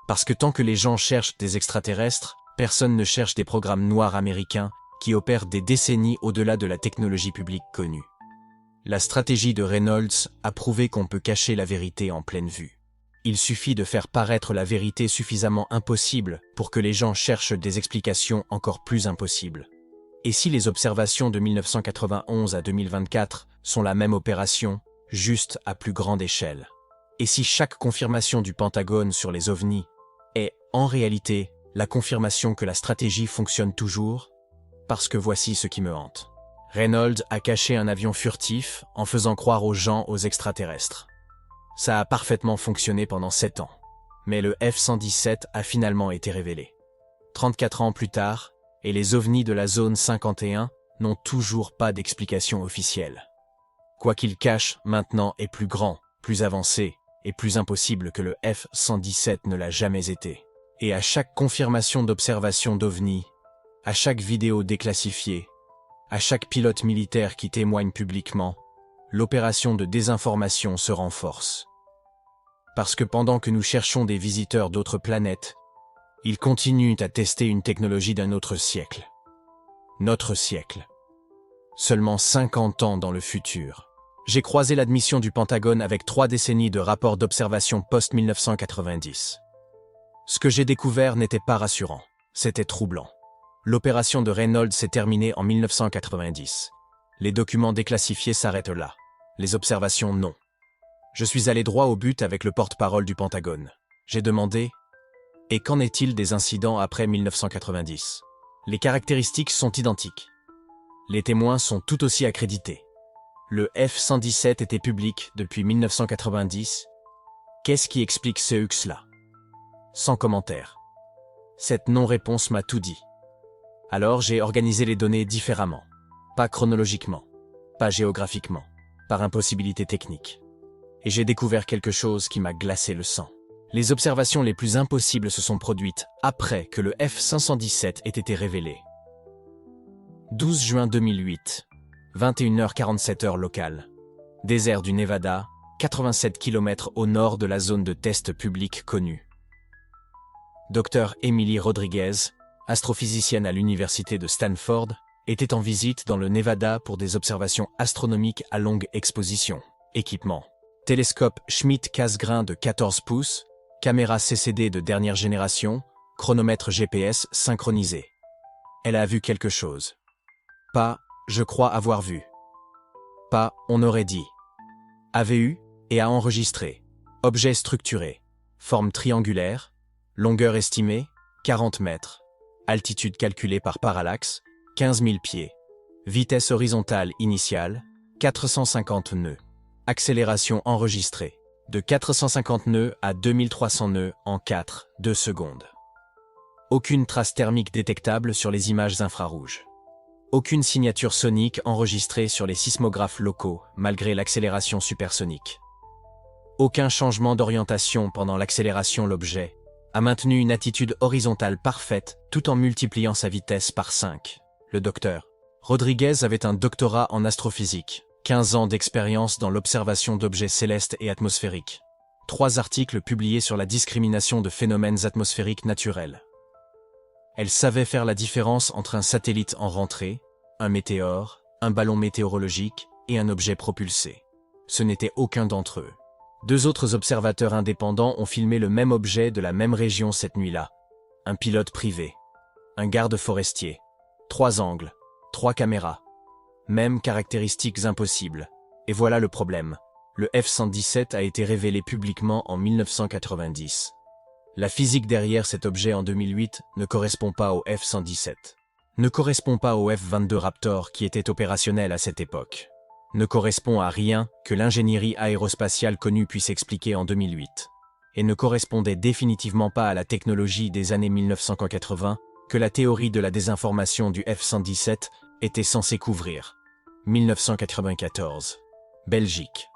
Parce que tant que les gens cherchent des extraterrestres, personne ne cherche des programmes noirs américains qui opèrent des décennies au-delà de la technologie publique connue. La stratégie de Reynolds a prouvé qu'on peut cacher la vérité en pleine vue. Il suffit de faire paraître la vérité suffisamment impossible pour que les gens cherchent des explications encore plus impossibles. Et si les observations de 1991 à 2024 sont la même opération, juste à plus grande échelle? Et si chaque confirmation du Pentagone sur les ovnis est, en réalité, la confirmation que la stratégie fonctionne toujours? Parce que voici ce qui me hante. Reynolds a caché un avion furtif en faisant croire aux gens aux extraterrestres. Ça a parfaitement fonctionné pendant 7 ans. Mais le F-117 a finalement été révélé. 34 ans plus tard, et les ovnis de la zone 51 n'ont toujours pas d'explication officielle. Quoi qu'il cache, maintenant est plus grand, plus avancé et plus impossible que le F-117 ne l'a jamais été. Et à chaque confirmation d'observation d'ovnis, à chaque vidéo déclassifiée, à chaque pilote militaire qui témoigne publiquement, l'opération de désinformation se renforce. Parce que pendant que nous cherchons des visiteurs d'autres planètes, ils continuent à tester une technologie d'un autre siècle. Notre siècle. Seulement 50 ans dans le futur. J'ai croisé l'admission du Pentagone avec 3 décennies de rapports d'observation post-1990. Ce que j'ai découvert n'était pas rassurant, c'était troublant. L'opération de Reynolds s'est terminée en 1990. Les documents déclassifiés s'arrêtent là. Les observations, non. Je suis allé droit au but avec le porte-parole du Pentagone. J'ai demandé « Et qu'en est-il des incidents après 1990 ?» Les caractéristiques sont identiques. Les témoins sont tout aussi accrédités. Le F-117 était public depuis 1990. Qu'est-ce qui explique ce X-là? Sans commentaire. Cette non-réponse m'a tout dit. Alors j'ai organisé les données différemment. Pas chronologiquement, pas géographiquement, par impossibilité technique. Et j'ai découvert quelque chose qui m'a glacé le sang. Les observations les plus impossibles se sont produites après que le F-517 ait été révélé. 12 juin 2008, 21h47 heure locale. Désert du Nevada, 87 km au nord de la zone de test publique connue. Dr Emily Rodriguez, astrophysicienne à l'université de Stanford, était en visite dans le Nevada pour des observations astronomiques à longue exposition. Équipement. Télescope Schmidt-Cassegrain de 14 pouces, caméra CCD de dernière génération, chronomètre GPS synchronisé. Elle a vu quelque chose. Pas « je crois avoir vu ». Pas « on aurait dit ». Avait eu et a enregistré. Objet structuré. Forme triangulaire. Longueur estimée 40 mètres. Altitude calculée par parallaxe 15 000 pieds. Vitesse horizontale initiale 450 nœuds. Accélération enregistrée de 450 nœuds à 2300 nœuds en 2 secondes. Aucune trace thermique détectable sur les images infrarouges. Aucune signature sonique enregistrée sur les sismographes locaux malgré l'accélération supersonique. Aucun changement d'orientation pendant l'accélération. L'objet a maintenu une attitude horizontale parfaite tout en multipliant sa vitesse par 5. Le docteur Rodriguez avait un doctorat en astrophysique, 15 ans d'expérience dans l'observation d'objets célestes et atmosphériques. 3 articles publiés sur la discrimination de phénomènes atmosphériques naturels. Elle savait faire la différence entre un satellite en rentrée, un météore, un ballon météorologique et un objet propulsé. Ce n'était aucun d'entre eux. 2 autres observateurs indépendants ont filmé le même objet de la même région cette nuit-là. Un pilote privé, un garde forestier, 3 angles, 3 caméras. Mêmes caractéristiques impossibles. Et voilà le problème. Le F-117 a été révélé publiquement en 1990. La physique derrière cet objet en 2008 ne correspond pas au F-117. Ne correspond pas au F-22 Raptor qui était opérationnel à cette époque. Ne correspond à rien que l'ingénierie aérospatiale connue puisse expliquer en 2008. Et ne correspondait définitivement pas à la technologie des années 1980 que la théorie de la désinformation du F-117 était censée couvrir. 1994. Belgique.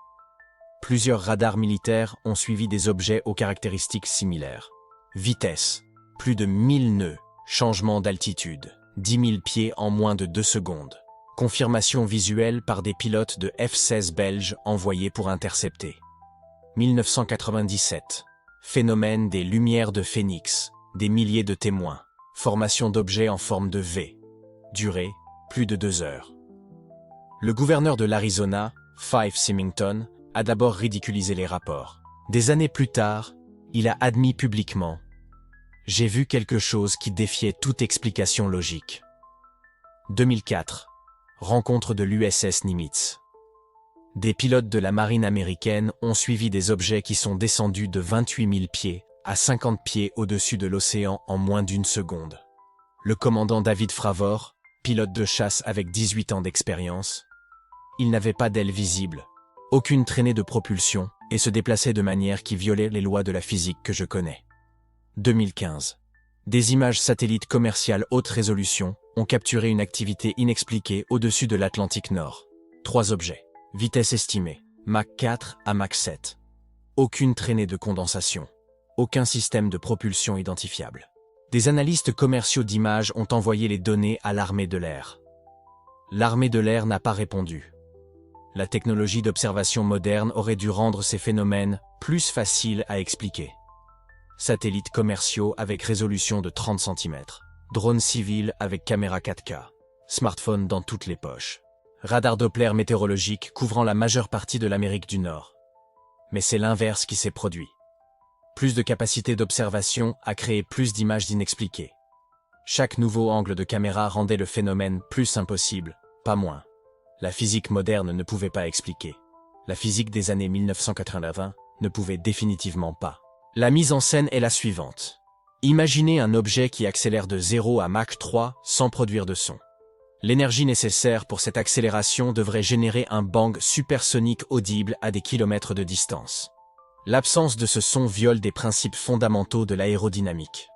Plusieurs radars militaires ont suivi des objets aux caractéristiques similaires. Vitesse, plus de 1000 nœuds. Changement d'altitude, 10 000 pieds en moins de 2 secondes. Confirmation visuelle par des pilotes de F-16 belges envoyés pour intercepter. 1997. Phénomène des lumières de Phénix, des milliers de témoins. Formation d'objets en forme de V. Durée, plus de 2 heures. Le gouverneur de l'Arizona, Fife Symington, a d'abord ridiculisé les rapports. Des années plus tard, il a admis publiquement « J'ai vu quelque chose qui défiait toute explication logique ». 2004. Rencontre de l'USS Nimitz. Des pilotes de la marine américaine ont suivi des objets qui sont descendus de 28 000 pieds à 50 pieds au-dessus de l'océan en moins d'1 seconde. Le commandant David Fravor, pilote de chasse avec 18 ans d'expérience, il n'avait pas d'aile visible, aucune traînée de propulsion et se déplaçait de manière qui violait les lois de la physique que je connais. 2015. Des images satellites commerciales haute résolution ont capturé une activité inexpliquée au-dessus de l'Atlantique Nord. 3 objets. Vitesse estimée, Mach 4 à Mach 7. Aucune traînée de condensation. Aucun système de propulsion identifiable. Des analystes commerciaux d'images ont envoyé les données à l'armée de l'air. L'armée de l'air n'a pas répondu. La technologie d'observation moderne aurait dû rendre ces phénomènes plus facile à expliquer. Satellites commerciaux avec résolution de 30 cm. Drones civils avec caméra 4K. Smartphones dans toutes les poches. Radar Doppler météorologique couvrant la majeure partie de l'Amérique du Nord. Mais c'est l'inverse qui s'est produit. Plus de capacité d'observation a créé plus d'images inexpliquées. Chaque nouveau angle de caméra rendait le phénomène plus impossible, pas moins. La physique moderne ne pouvait pas expliquer. La physique des années 1980 ne pouvait définitivement pas. La mise en scène est la suivante. Imaginez un objet qui accélère de 0 à Mach 3 sans produire de son. L'énergie nécessaire pour cette accélération devrait générer un bang supersonique audible à des kilomètres de distance. L'absence de ce son viole des principes fondamentaux de l'aérodynamique.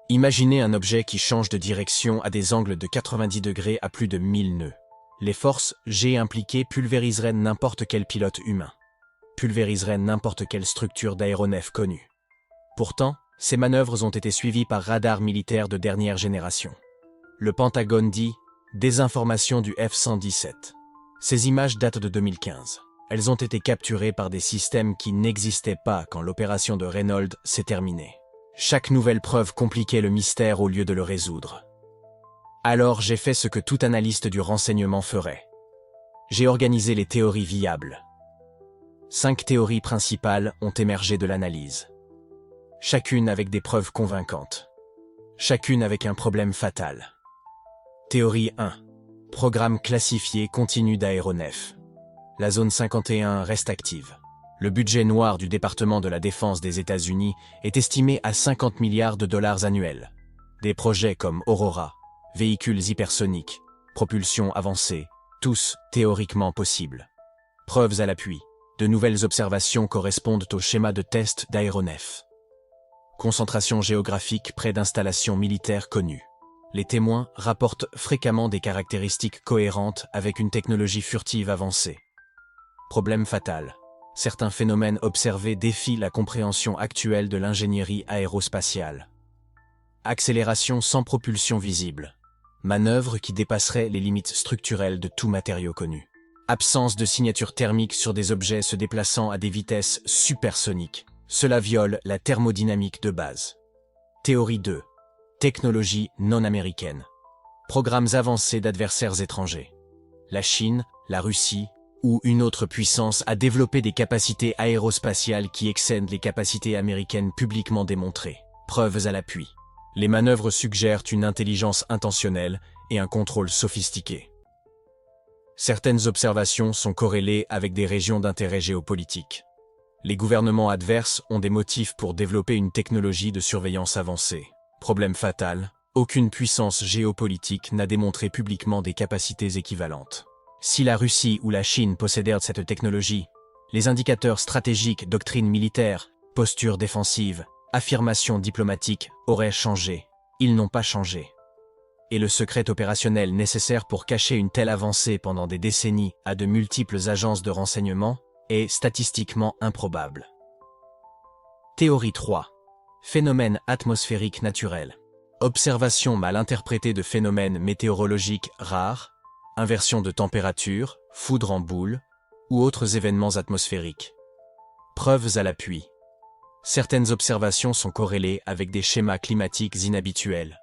Imaginez un objet qui change de direction à des angles de 90 degrés à plus de 1000 nœuds. Les forces G impliquées pulvériseraient n'importe quel pilote humain. Pulvériseraient n'importe quelle structure d'aéronef connue. Pourtant, ces manœuvres ont été suivies par radars militaires de dernière génération. Le Pentagone dit « désinformation du F-117 ». Ces images datent de 2015. Elles ont été capturées par des systèmes qui n'existaient pas quand l'opération de Reynolds s'est terminée. Chaque nouvelle preuve compliquait le mystère au lieu de le résoudre. Alors j'ai fait ce que tout analyste du renseignement ferait. J'ai organisé les théories viables. 5 théories principales ont émergé de l'analyse. Chacune avec des preuves convaincantes. Chacune avec un problème fatal. Théorie 1. Programme classifié continu d'aéronefs. La zone 51 reste active. Le budget noir du département de la Défense des États-Unis est estimé à 50 milliards de dollars annuels. Des projets comme Aurora, véhicules hypersoniques, propulsion avancée, tous théoriquement possibles. Preuves à l'appui, de nouvelles observations correspondent au schéma de test d'aéronefs. Concentration géographique près d'installations militaires connues. Les témoins rapportent fréquemment des caractéristiques cohérentes avec une technologie furtive avancée. Problème fatal. Certains phénomènes observés défient la compréhension actuelle de l'ingénierie aérospatiale. Accélération sans propulsion visible. Manœuvre qui dépasserait les limites structurelles de tout matériau connu. Absence de signature thermique sur des objets se déplaçant à des vitesses supersoniques. Cela viole la thermodynamique de base. Théorie 2. Technologie non américaine. Programmes avancés d'adversaires étrangers. La Chine, la Russie ou une autre puissance a développé des capacités aérospatiales qui excèdent les capacités américaines publiquement démontrées. Preuves à l'appui. Les manœuvres suggèrent une intelligence intentionnelle et un contrôle sophistiqué. Certaines observations sont corrélées avec des régions d'intérêt géopolitique. Les gouvernements adverses ont des motifs pour développer une technologie de surveillance avancée. Problème fatal, aucune puissance géopolitique n'a démontré publiquement des capacités équivalentes. Si la Russie ou la Chine possédèrent cette technologie, les indicateurs stratégiques, doctrine militaire, posture défensive, affirmations diplomatiques auraient changé. Ils n'ont pas changé. Et le secret opérationnel nécessaire pour cacher une telle avancée pendant des décennies à de multiples agences de renseignement est statistiquement improbable. Théorie 3. Phénomène atmosphérique naturel. Observation mal interprétée de phénomènes météorologiques rares, inversion de température, foudre en boule, ou autres événements atmosphériques. Preuves à l'appui. Certaines observations sont corrélées avec des schémas climatiques inhabituels.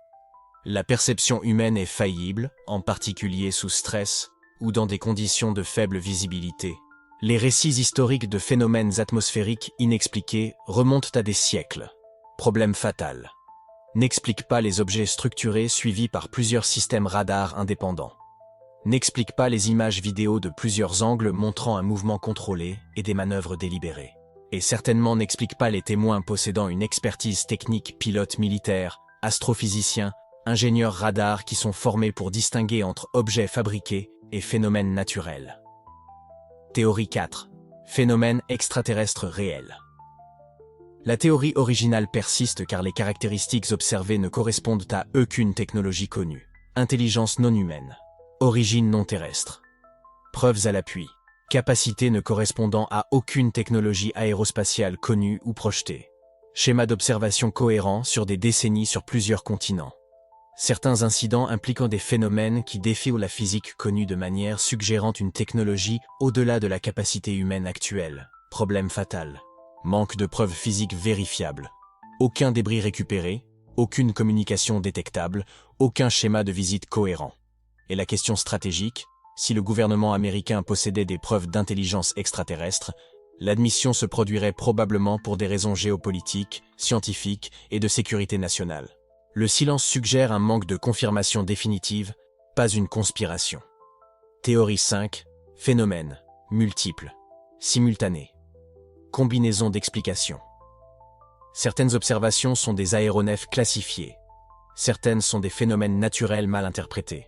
La perception humaine est faillible, en particulier sous stress ou dans des conditions de faible visibilité. Les récits historiques de phénomènes atmosphériques inexpliqués remontent à des siècles. Problème fatal. N'explique pas les objets structurés suivis par plusieurs systèmes radars indépendants. N'explique pas les images vidéo de plusieurs angles montrant un mouvement contrôlé et des manœuvres délibérées. Et certainement n'explique pas les témoins possédant une expertise technique, pilotes militaires, astrophysiciens, ingénieurs radars qui sont formés pour distinguer entre objets fabriqués et phénomènes naturels. Théorie 4. Phénomènes extraterrestres réels. La théorie originale persiste car les caractéristiques observées ne correspondent à aucune technologie connue. Intelligence non humaine. Origine non terrestre. Preuves à l'appui. Capacité ne correspondant à aucune technologie aérospatiale connue ou projetée. Schéma d'observation cohérent sur des décennies sur plusieurs continents. Certains incidents impliquant des phénomènes qui défient la physique connue de manière suggérant une technologie au-delà de la capacité humaine actuelle. Problème fatal. Manque de preuves physiques vérifiables. Aucun débris récupéré, aucune communication détectable, aucun schéma de visite cohérent. Et la question stratégique, si le gouvernement américain possédait des preuves d'intelligence extraterrestre, l'admission se produirait probablement pour des raisons géopolitiques, scientifiques et de sécurité nationale. Le silence suggère un manque de confirmation définitive, pas une conspiration. Théorie 5. Phénomènes. Multiples. Simultanés. Combinaison d'explications. Certaines observations sont des aéronefs classifiés. Certaines sont des phénomènes naturels mal interprétés.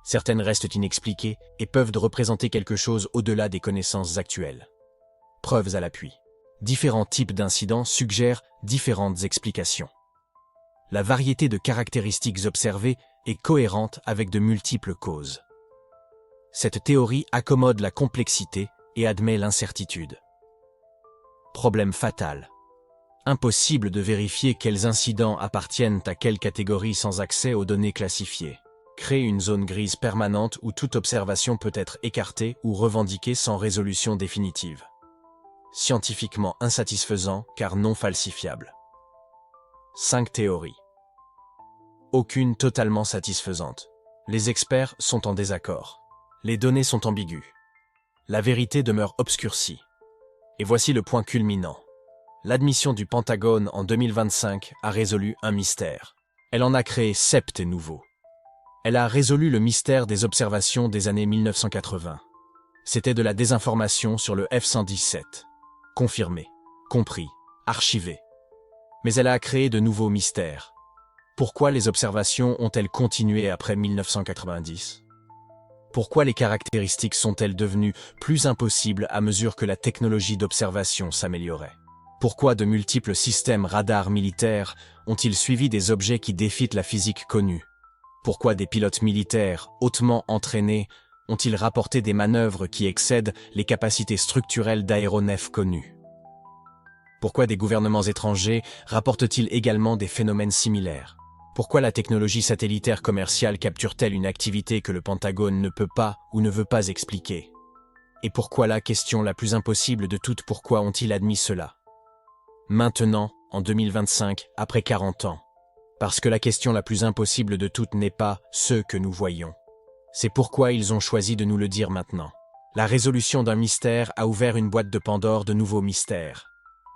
Certaines restent inexpliquées et peuvent représenter quelque chose au-delà des connaissances actuelles. Preuves à l'appui. Différents types d'incidents suggèrent différentes explications. La variété de caractéristiques observées est cohérente avec de multiples causes. Cette théorie accommode la complexité et admet l'incertitude. Problème fatal. Impossible de vérifier quels incidents appartiennent à quelle catégorie sans accès aux données classifiées. Créer une zone grise permanente où toute observation peut être écartée ou revendiquée sans résolution définitive. Scientifiquement insatisfaisant car non falsifiable. 5 théories. Aucune totalement satisfaisante. Les experts sont en désaccord. Les données sont ambiguës. La vérité demeure obscurcie. Et voici le point culminant. L'admission du Pentagone en 2025 a résolu un mystère. Elle en a créé 7 nouveaux. Elle a résolu le mystère des observations des années 1980. C'était de la désinformation sur le F-117. Confirmé, compris, archivé. Mais elle a créé de nouveaux mystères. Pourquoi les observations ont-elles continué après 1990 ? Pourquoi les caractéristiques sont-elles devenues plus impossibles à mesure que la technologie d'observation s'améliorait ? Pourquoi de multiples systèmes radars militaires ont-ils suivi des objets qui défient la physique connue ? Pourquoi des pilotes militaires hautement entraînés ont-ils rapporté des manœuvres qui excèdent les capacités structurelles d'aéronefs connus ? Pourquoi des gouvernements étrangers rapportent-ils également des phénomènes similaires ? Pourquoi la technologie satellitaire commerciale capture-t-elle une activité que le Pentagone ne peut pas ou ne veut pas expliquer ? Et pourquoi la question la plus impossible de toutes, pourquoi ont-ils admis cela ? Maintenant, en 2025, après 40 ans. Parce que la question la plus impossible de toutes n'est pas ce que nous voyons. C'est pourquoi ils ont choisi de nous le dire maintenant. La résolution d'un mystère a ouvert une boîte de Pandore de nouveaux mystères.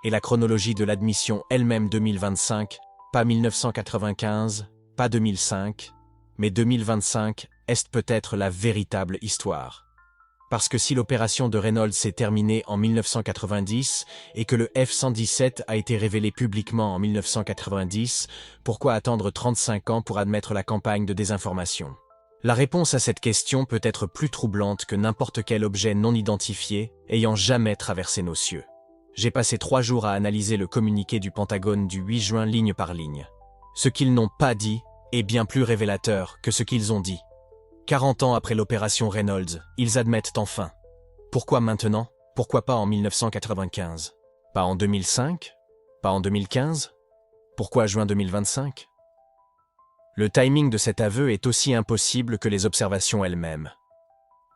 Et la chronologie de l'admission elle-même 2025, pas 1995, pas 2005, mais 2025, est peut-être la véritable histoire. Parce que si l'opération de Reynolds s'est terminée en 1990 et que le F-117 a été révélé publiquement en 1990, pourquoi attendre 35 ans pour admettre la campagne de désinformation ? La réponse à cette question peut être plus troublante que n'importe quel objet non identifié ayant jamais traversé nos cieux. J'ai passé 3 jours à analyser le communiqué du Pentagone du 8 juin ligne par ligne. Ce qu'ils n'ont pas dit est bien plus révélateur que ce qu'ils ont dit. 40 ans après l'opération Reynolds, ils admettent enfin. Pourquoi maintenant ? Pourquoi pas en 1995 ? Pas en 2005 ? Pas en 2015 ? Pourquoi juin 2025 ? Le timing de cet aveu est aussi impossible que les observations elles-mêmes.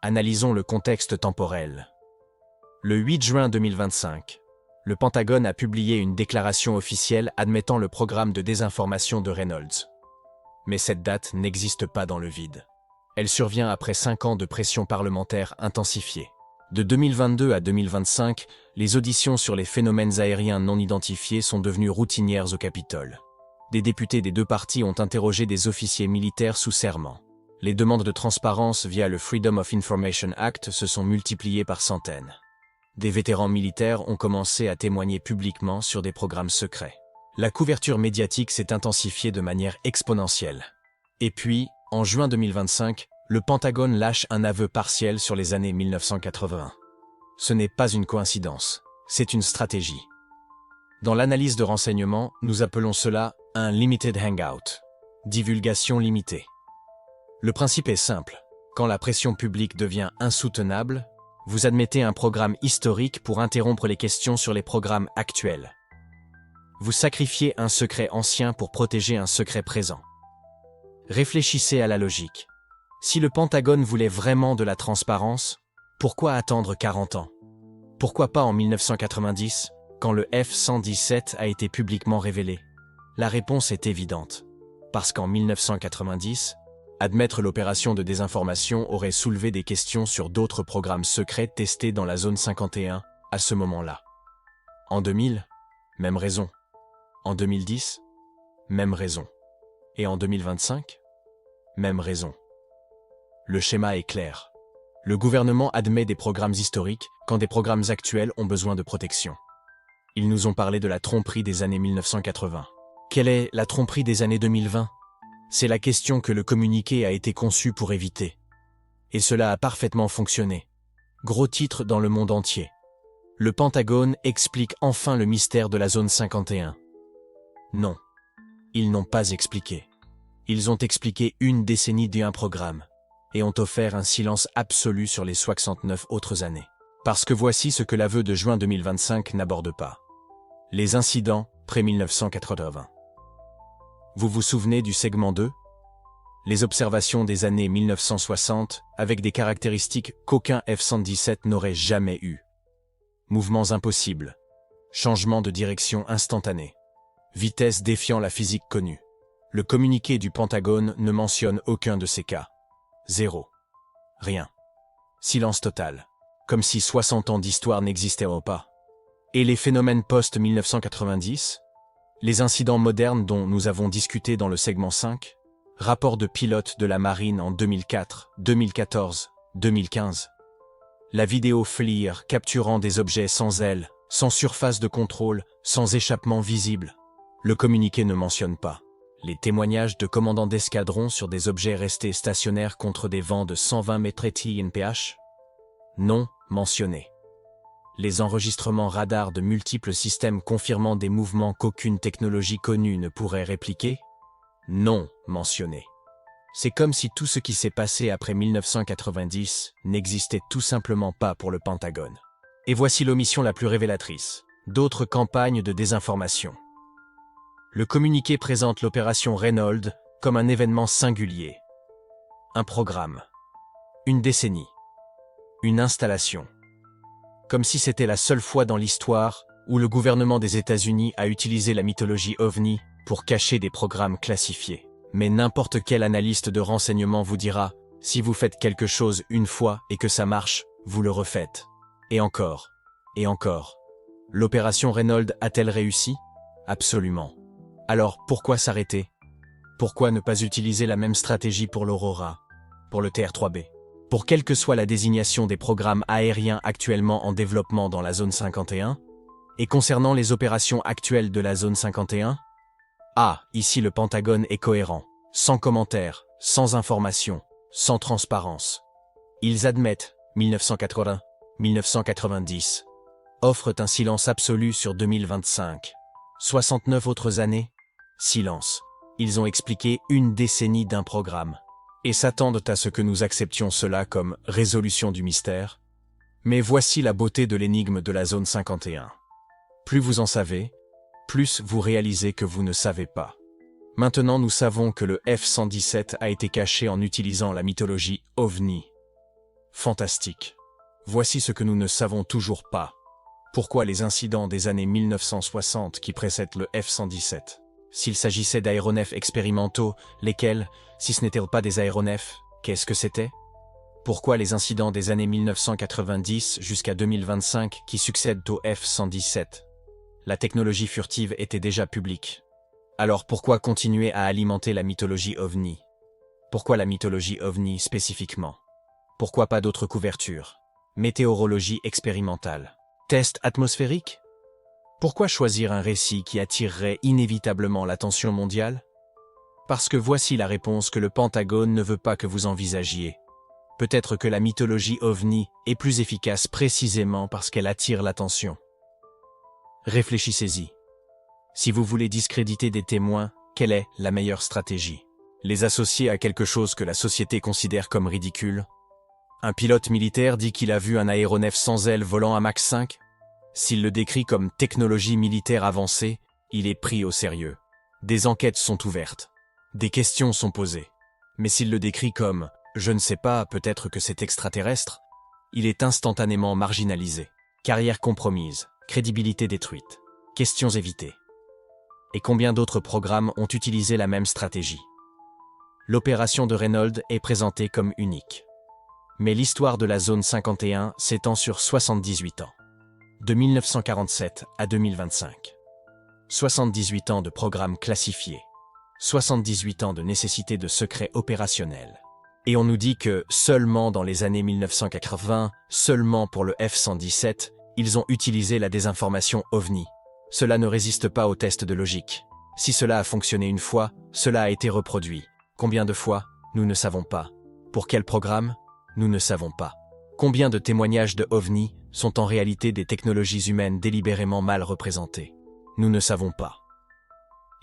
Analysons le contexte temporel. Le 8 juin 2025, le Pentagone a publié une déclaration officielle admettant le programme de désinformation de Reynolds. Mais cette date n'existe pas dans le vide. Elle survient après 5 ans de pression parlementaire intensifiée. De 2022 à 2025, les auditions sur les phénomènes aériens non identifiés sont devenues routinières au Capitole. Des députés des 2 partis ont interrogé des officiers militaires sous serment. Les demandes de transparence via le Freedom of Information Act se sont multipliées par centaines. Des vétérans militaires ont commencé à témoigner publiquement sur des programmes secrets. La couverture médiatique s'est intensifiée de manière exponentielle. Et puis, en juin 2025, le Pentagone lâche un aveu partiel sur les années 1980. Ce n'est pas une coïncidence, c'est une stratégie. Dans l'analyse de renseignements, nous appelons cela un Limited Hangout, divulgation limitée. Le principe est simple, quand la pression publique devient insoutenable, vous admettez un programme historique pour interrompre les questions sur les programmes actuels. Vous sacrifiez un secret ancien pour protéger un secret présent. Réfléchissez à la logique. Si le Pentagone voulait vraiment de la transparence, pourquoi attendre 40 ans ? Pourquoi pas en 1990, quand le F-117 a été publiquement révélé? La réponse est évidente. Parce qu'en 1990, admettre l'opération de désinformation aurait soulevé des questions sur d'autres programmes secrets testés dans la zone 51 à ce moment-là. En 2000, même raison. En 2010, même raison. Et en 2025, même raison. Le schéma est clair. Le gouvernement admet des programmes historiques quand des programmes actuels ont besoin de protection. Ils nous ont parlé de la tromperie des années 1980. Quelle est la tromperie des années 2020? C'est la question que le communiqué a été conçu pour éviter. Et cela a parfaitement fonctionné. Gros titre dans le monde entier. Le Pentagone explique enfin le mystère de la zone 51. Non. Ils n'ont pas expliqué. Ils ont expliqué une décennie d'un programme et ont offert un silence absolu sur les 69 autres années. Parce que voici ce que l'aveu de juin 2025 n'aborde pas. Les incidents pré-1980. Vous vous souvenez du segment 2? Les observations des années 1960 avec des caractéristiques qu'aucun F-117 n'aurait jamais eues. Mouvements impossibles. Changement de direction instantané. Vitesse défiant la physique connue. Le communiqué du Pentagone ne mentionne aucun de ces cas. Zéro. Rien. Silence total. Comme si 60 ans d'histoire n'existaient pas. Et les phénomènes post-1990? Les incidents modernes dont nous avons discuté dans le segment 5? Rapport de pilote de la marine en 2004, 2014, 2015. La vidéo FLIR capturant des objets sans ailes, sans surface de contrôle, sans échappement visible. Le communiqué ne mentionne pas. Les témoignages de commandants d'escadron sur des objets restés stationnaires contre des vents de 120 mètres TNPH? Non mentionné. Les enregistrements radars de multiples systèmes confirmant des mouvements qu'aucune technologie connue ne pourrait répliquer? Non mentionné. C'est comme si tout ce qui s'est passé après 1990 n'existait tout simplement pas pour le Pentagone. Et voici l'omission la plus révélatrice. D'autres campagnes de désinformation. Le communiqué présente l'opération Reynold comme un événement singulier. Un programme. Une décennie. Une installation. Comme si c'était la seule fois dans l'histoire où le gouvernement des États-Unis a utilisé la mythologie OVNI pour cacher des programmes classifiés. Mais n'importe quel analyste de renseignement vous dira, si vous faites quelque chose une fois et que ça marche, vous le refaites. Et encore. Et encore. L'opération Reynold a-t-elle réussi? Absolument. Alors, pourquoi s'arrêter? Pourquoi ne pas utiliser la même stratégie pour l'Aurora, pour le TR-3B? Pour quelle que soit la désignation des programmes aériens actuellement en développement dans la zone 51? Et concernant les opérations actuelles de la zone 51? Ah, ici le Pentagone est cohérent, sans commentaire, sans information, sans transparence. Ils admettent, 1980, 1990, offrent un silence absolu sur 2025. 69 autres années? Silence. Ils ont expliqué une décennie d'un programme. Et s'attendent à ce que nous acceptions cela comme résolution du mystère. Mais voici la beauté de l'énigme de la zone 51. Plus vous en savez, plus vous réalisez que vous ne savez pas. Maintenant nous savons que le F-117 a été caché en utilisant la mythologie OVNI. Fantastique. Voici ce que nous ne savons toujours pas. Pourquoi les incidents des années 1960 qui précèdent le F-117? S'il s'agissait d'aéronefs expérimentaux, lesquels, si ce n'étaient pas des aéronefs, qu'est-ce que c'était? Pourquoi les incidents des années 1990 jusqu'à 2025 qui succèdent au F-117? La technologie furtive était déjà publique. Alors pourquoi continuer à alimenter la mythologie OVNI? Pourquoi la mythologie OVNI spécifiquement? Pourquoi pas d'autres couvertures? Météorologie expérimentale. Test atmosphérique? Pourquoi choisir un récit qui attirerait inévitablement l'attention mondiale? Parce que voici la réponse que le Pentagone ne veut pas que vous envisagiez. Peut-être que la mythologie OVNI est plus efficace précisément parce qu'elle attire l'attention. Réfléchissez-y. Si vous voulez discréditer des témoins, quelle est la meilleure stratégie? Les associer à quelque chose que la société considère comme ridicule? Un pilote militaire dit qu'il a vu un aéronef sans ailes volant à Mach 5? S'il le décrit comme technologie militaire avancée, il est pris au sérieux. Des enquêtes sont ouvertes. Des questions sont posées. Mais s'il le décrit comme « je ne sais pas, peut-être que c'est extraterrestre », il est instantanément marginalisé. Carrière compromise. Crédibilité détruite. Questions évitées. Et combien d'autres programmes ont utilisé la même stratégie? L'opération de Reynolds est présentée comme unique. Mais l'histoire de la zone 51 s'étend sur 78 ans. De 1947 à 2025. 78 ans de programmes classifiés. 78 ans de nécessité de secrets opérationnels. Et on nous dit que, seulement dans les années 1980, seulement pour le F-117, ils ont utilisé la désinformation OVNI. Cela ne résiste pas au test de logique. Si cela a fonctionné une fois, cela a été reproduit. Combien de fois? Nous ne savons pas. Pour quel programme? Nous ne savons pas. Combien de témoignages de OVNI sont en réalité des technologies humaines délibérément mal représentées? Nous ne savons pas.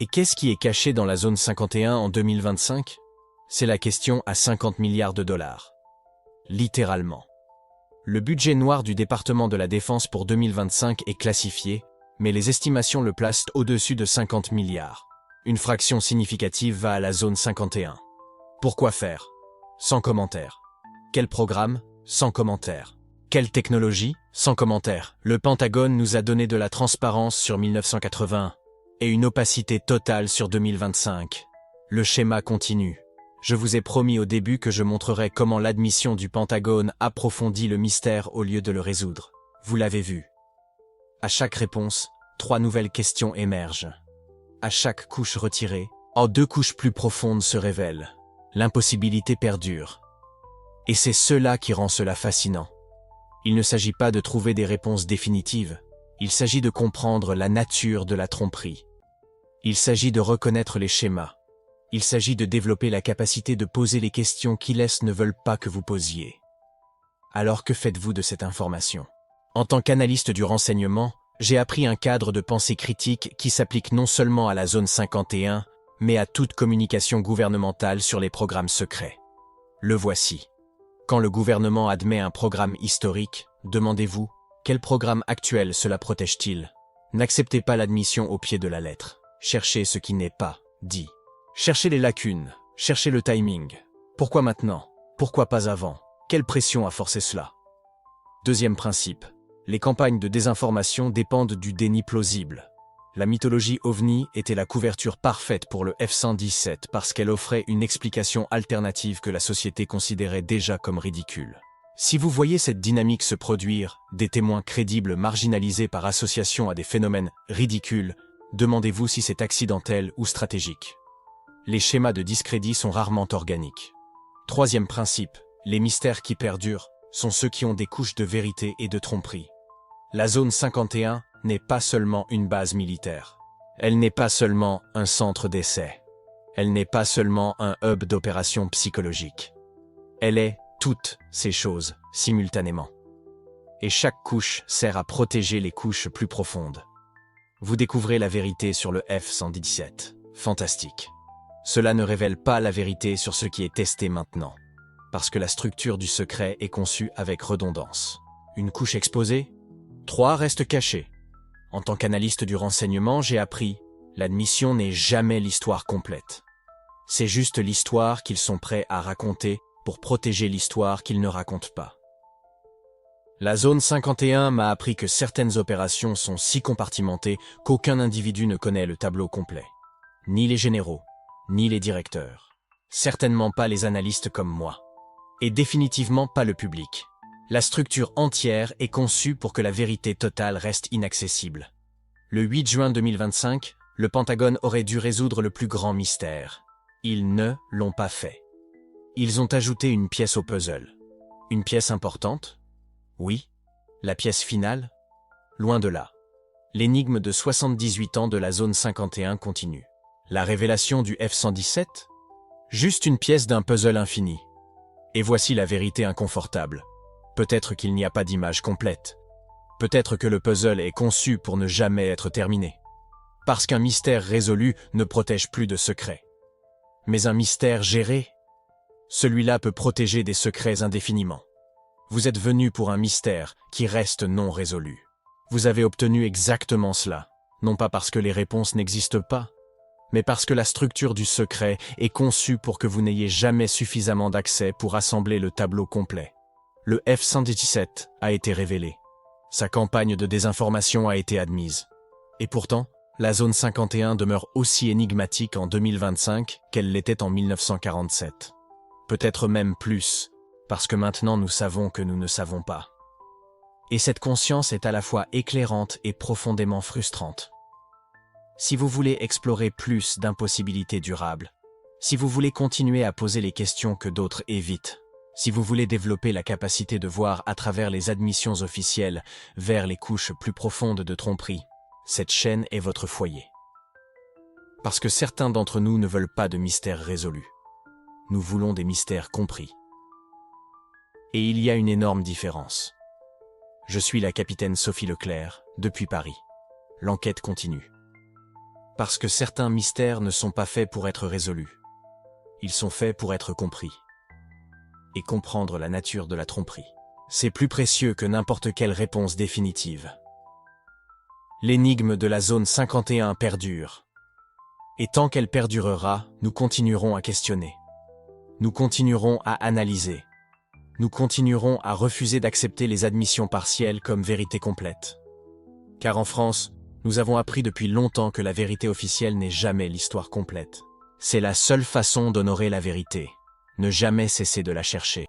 Et qu'est-ce qui est caché dans la zone 51 en 2025? C'est la question à 50 milliards de dollars. Littéralement. Le budget noir du département de la Défense pour 2025 est classifié, mais les estimations le placent au-dessus de 50 milliards. Une fraction significative va à la zone 51. Pourquoi faire? Sans commentaire. Quel programme? Sans commentaire. Quelle technologie? Sans commentaire. Le Pentagone nous a donné de la transparence sur 1980 et une opacité totale sur 2025. Le schéma continue. Je vous ai promis au début que je montrerai comment l'admission du Pentagone approfondit le mystère au lieu de le résoudre. Vous l'avez vu. À chaque réponse, 3 nouvelles questions émergent. À chaque couche retirée, 2 couches plus profondes se révèlent. L'impossibilité perdure. Et c'est cela qui rend cela fascinant. Il ne s'agit pas de trouver des réponses définitives. Il s'agit de comprendre la nature de la tromperie. Il s'agit de reconnaître les schémas. Il s'agit de développer la capacité de poser les questions qui ne veulent pas que vous posiez. Alors que faites-vous de cette information? En tant qu'analyste du renseignement, j'ai appris un cadre de pensée critique qui s'applique non seulement à la zone 51, mais à toute communication gouvernementale sur les programmes secrets. Le voici. Quand le gouvernement admet un programme historique, demandez-vous, quel programme actuel cela protège-t-il? N'acceptez pas l'admission au pied de la lettre. Cherchez ce qui n'est pas dit. Cherchez les lacunes, cherchez le timing. Pourquoi maintenant? Pourquoi pas avant? Quelle pression a forcé cela? Deuxième principe. Les campagnes de désinformation dépendent du déni plausible. La mythologie OVNI était la couverture parfaite pour le F-117 parce qu'elle offrait une explication alternative que la société considérait déjà comme ridicule. Si vous voyez cette dynamique se produire, des témoins crédibles marginalisés par association à des phénomènes ridicules, demandez-vous si c'est accidentel ou stratégique. Les schémas de discrédit sont rarement organiques. Troisième principe, les mystères qui perdurent sont ceux qui ont des couches de vérité et de tromperie. La zone 51 n'est pas seulement une base militaire. Elle n'est pas seulement un centre d'essai. Elle n'est pas seulement un hub d'opérations psychologiques. Elle est toutes ces choses simultanément. Et chaque couche sert à protéger les couches plus profondes. Vous découvrez la vérité sur le F-117. Fantastique. Cela ne révèle pas la vérité sur ce qui est testé maintenant, parce que la structure du secret est conçue avec redondance. Une couche exposée, 3 restent cachés. En tant qu'analyste du renseignement, j'ai appris, l'admission n'est jamais l'histoire complète. C'est juste l'histoire qu'ils sont prêts à raconter pour protéger l'histoire qu'ils ne racontent pas. La zone 51 m'a appris que certaines opérations sont si compartimentées qu'aucun individu ne connaît le tableau complet. Ni les généraux, ni les directeurs. Certainement pas les analystes comme moi. Et définitivement pas le public. La structure entière est conçue pour que la vérité totale reste inaccessible. Le 8 juin 2025, le Pentagone aurait dû résoudre le plus grand mystère. Ils ne l'ont pas fait. Ils ont ajouté une pièce au puzzle. Une pièce importante? Oui. La pièce finale? Loin de là. L'énigme de 78 ans de la zone 51 continue. La révélation du F-117? Juste une pièce d'un puzzle infini. Et voici la vérité inconfortable. Peut-être qu'il n'y a pas d'image complète. Peut-être que le puzzle est conçu pour ne jamais être terminé. Parce qu'un mystère résolu ne protège plus de secrets. Mais un mystère géré, celui-là peut protéger des secrets indéfiniment. Vous êtes venu pour un mystère qui reste non résolu. Vous avez obtenu exactement cela, non pas parce que les réponses n'existent pas, mais parce que la structure du secret est conçue pour que vous n'ayez jamais suffisamment d'accès pour assembler le tableau complet. Le F-117 a été révélé. Sa campagne de désinformation a été admise. Et pourtant, la zone 51 demeure aussi énigmatique en 2025 qu'elle l'était en 1947. Peut-être même plus, parce que maintenant nous savons que nous ne savons pas. Et cette conscience est à la fois éclairante et profondément frustrante. Si vous voulez explorer plus d'impossibilités durables, si vous voulez continuer à poser les questions que d'autres évitent, si vous voulez développer la capacité de voir à travers les admissions officielles vers les couches plus profondes de tromperie, cette chaîne est votre foyer. Parce que certains d'entre nous ne veulent pas de mystères résolus. Nous voulons des mystères compris. Et il y a une énorme différence. Je suis la capitaine Sophie Leclerc, depuis Paris. L'enquête continue. Parce que certains mystères ne sont pas faits pour être résolus. Ils sont faits pour être compris. Et comprendre la nature de la tromperie, c'est plus précieux que n'importe quelle réponse définitive. L'énigme de la zone 51 perdure. Et tant qu'elle perdurera, nous continuerons à questionner. Nous continuerons à analyser. Nous continuerons à refuser d'accepter les admissions partielles comme vérité complète. Car en France, nous avons appris depuis longtemps que la vérité officielle n'est jamais l'histoire complète. C'est la seule façon d'honorer la vérité, ne jamais cesser de la chercher.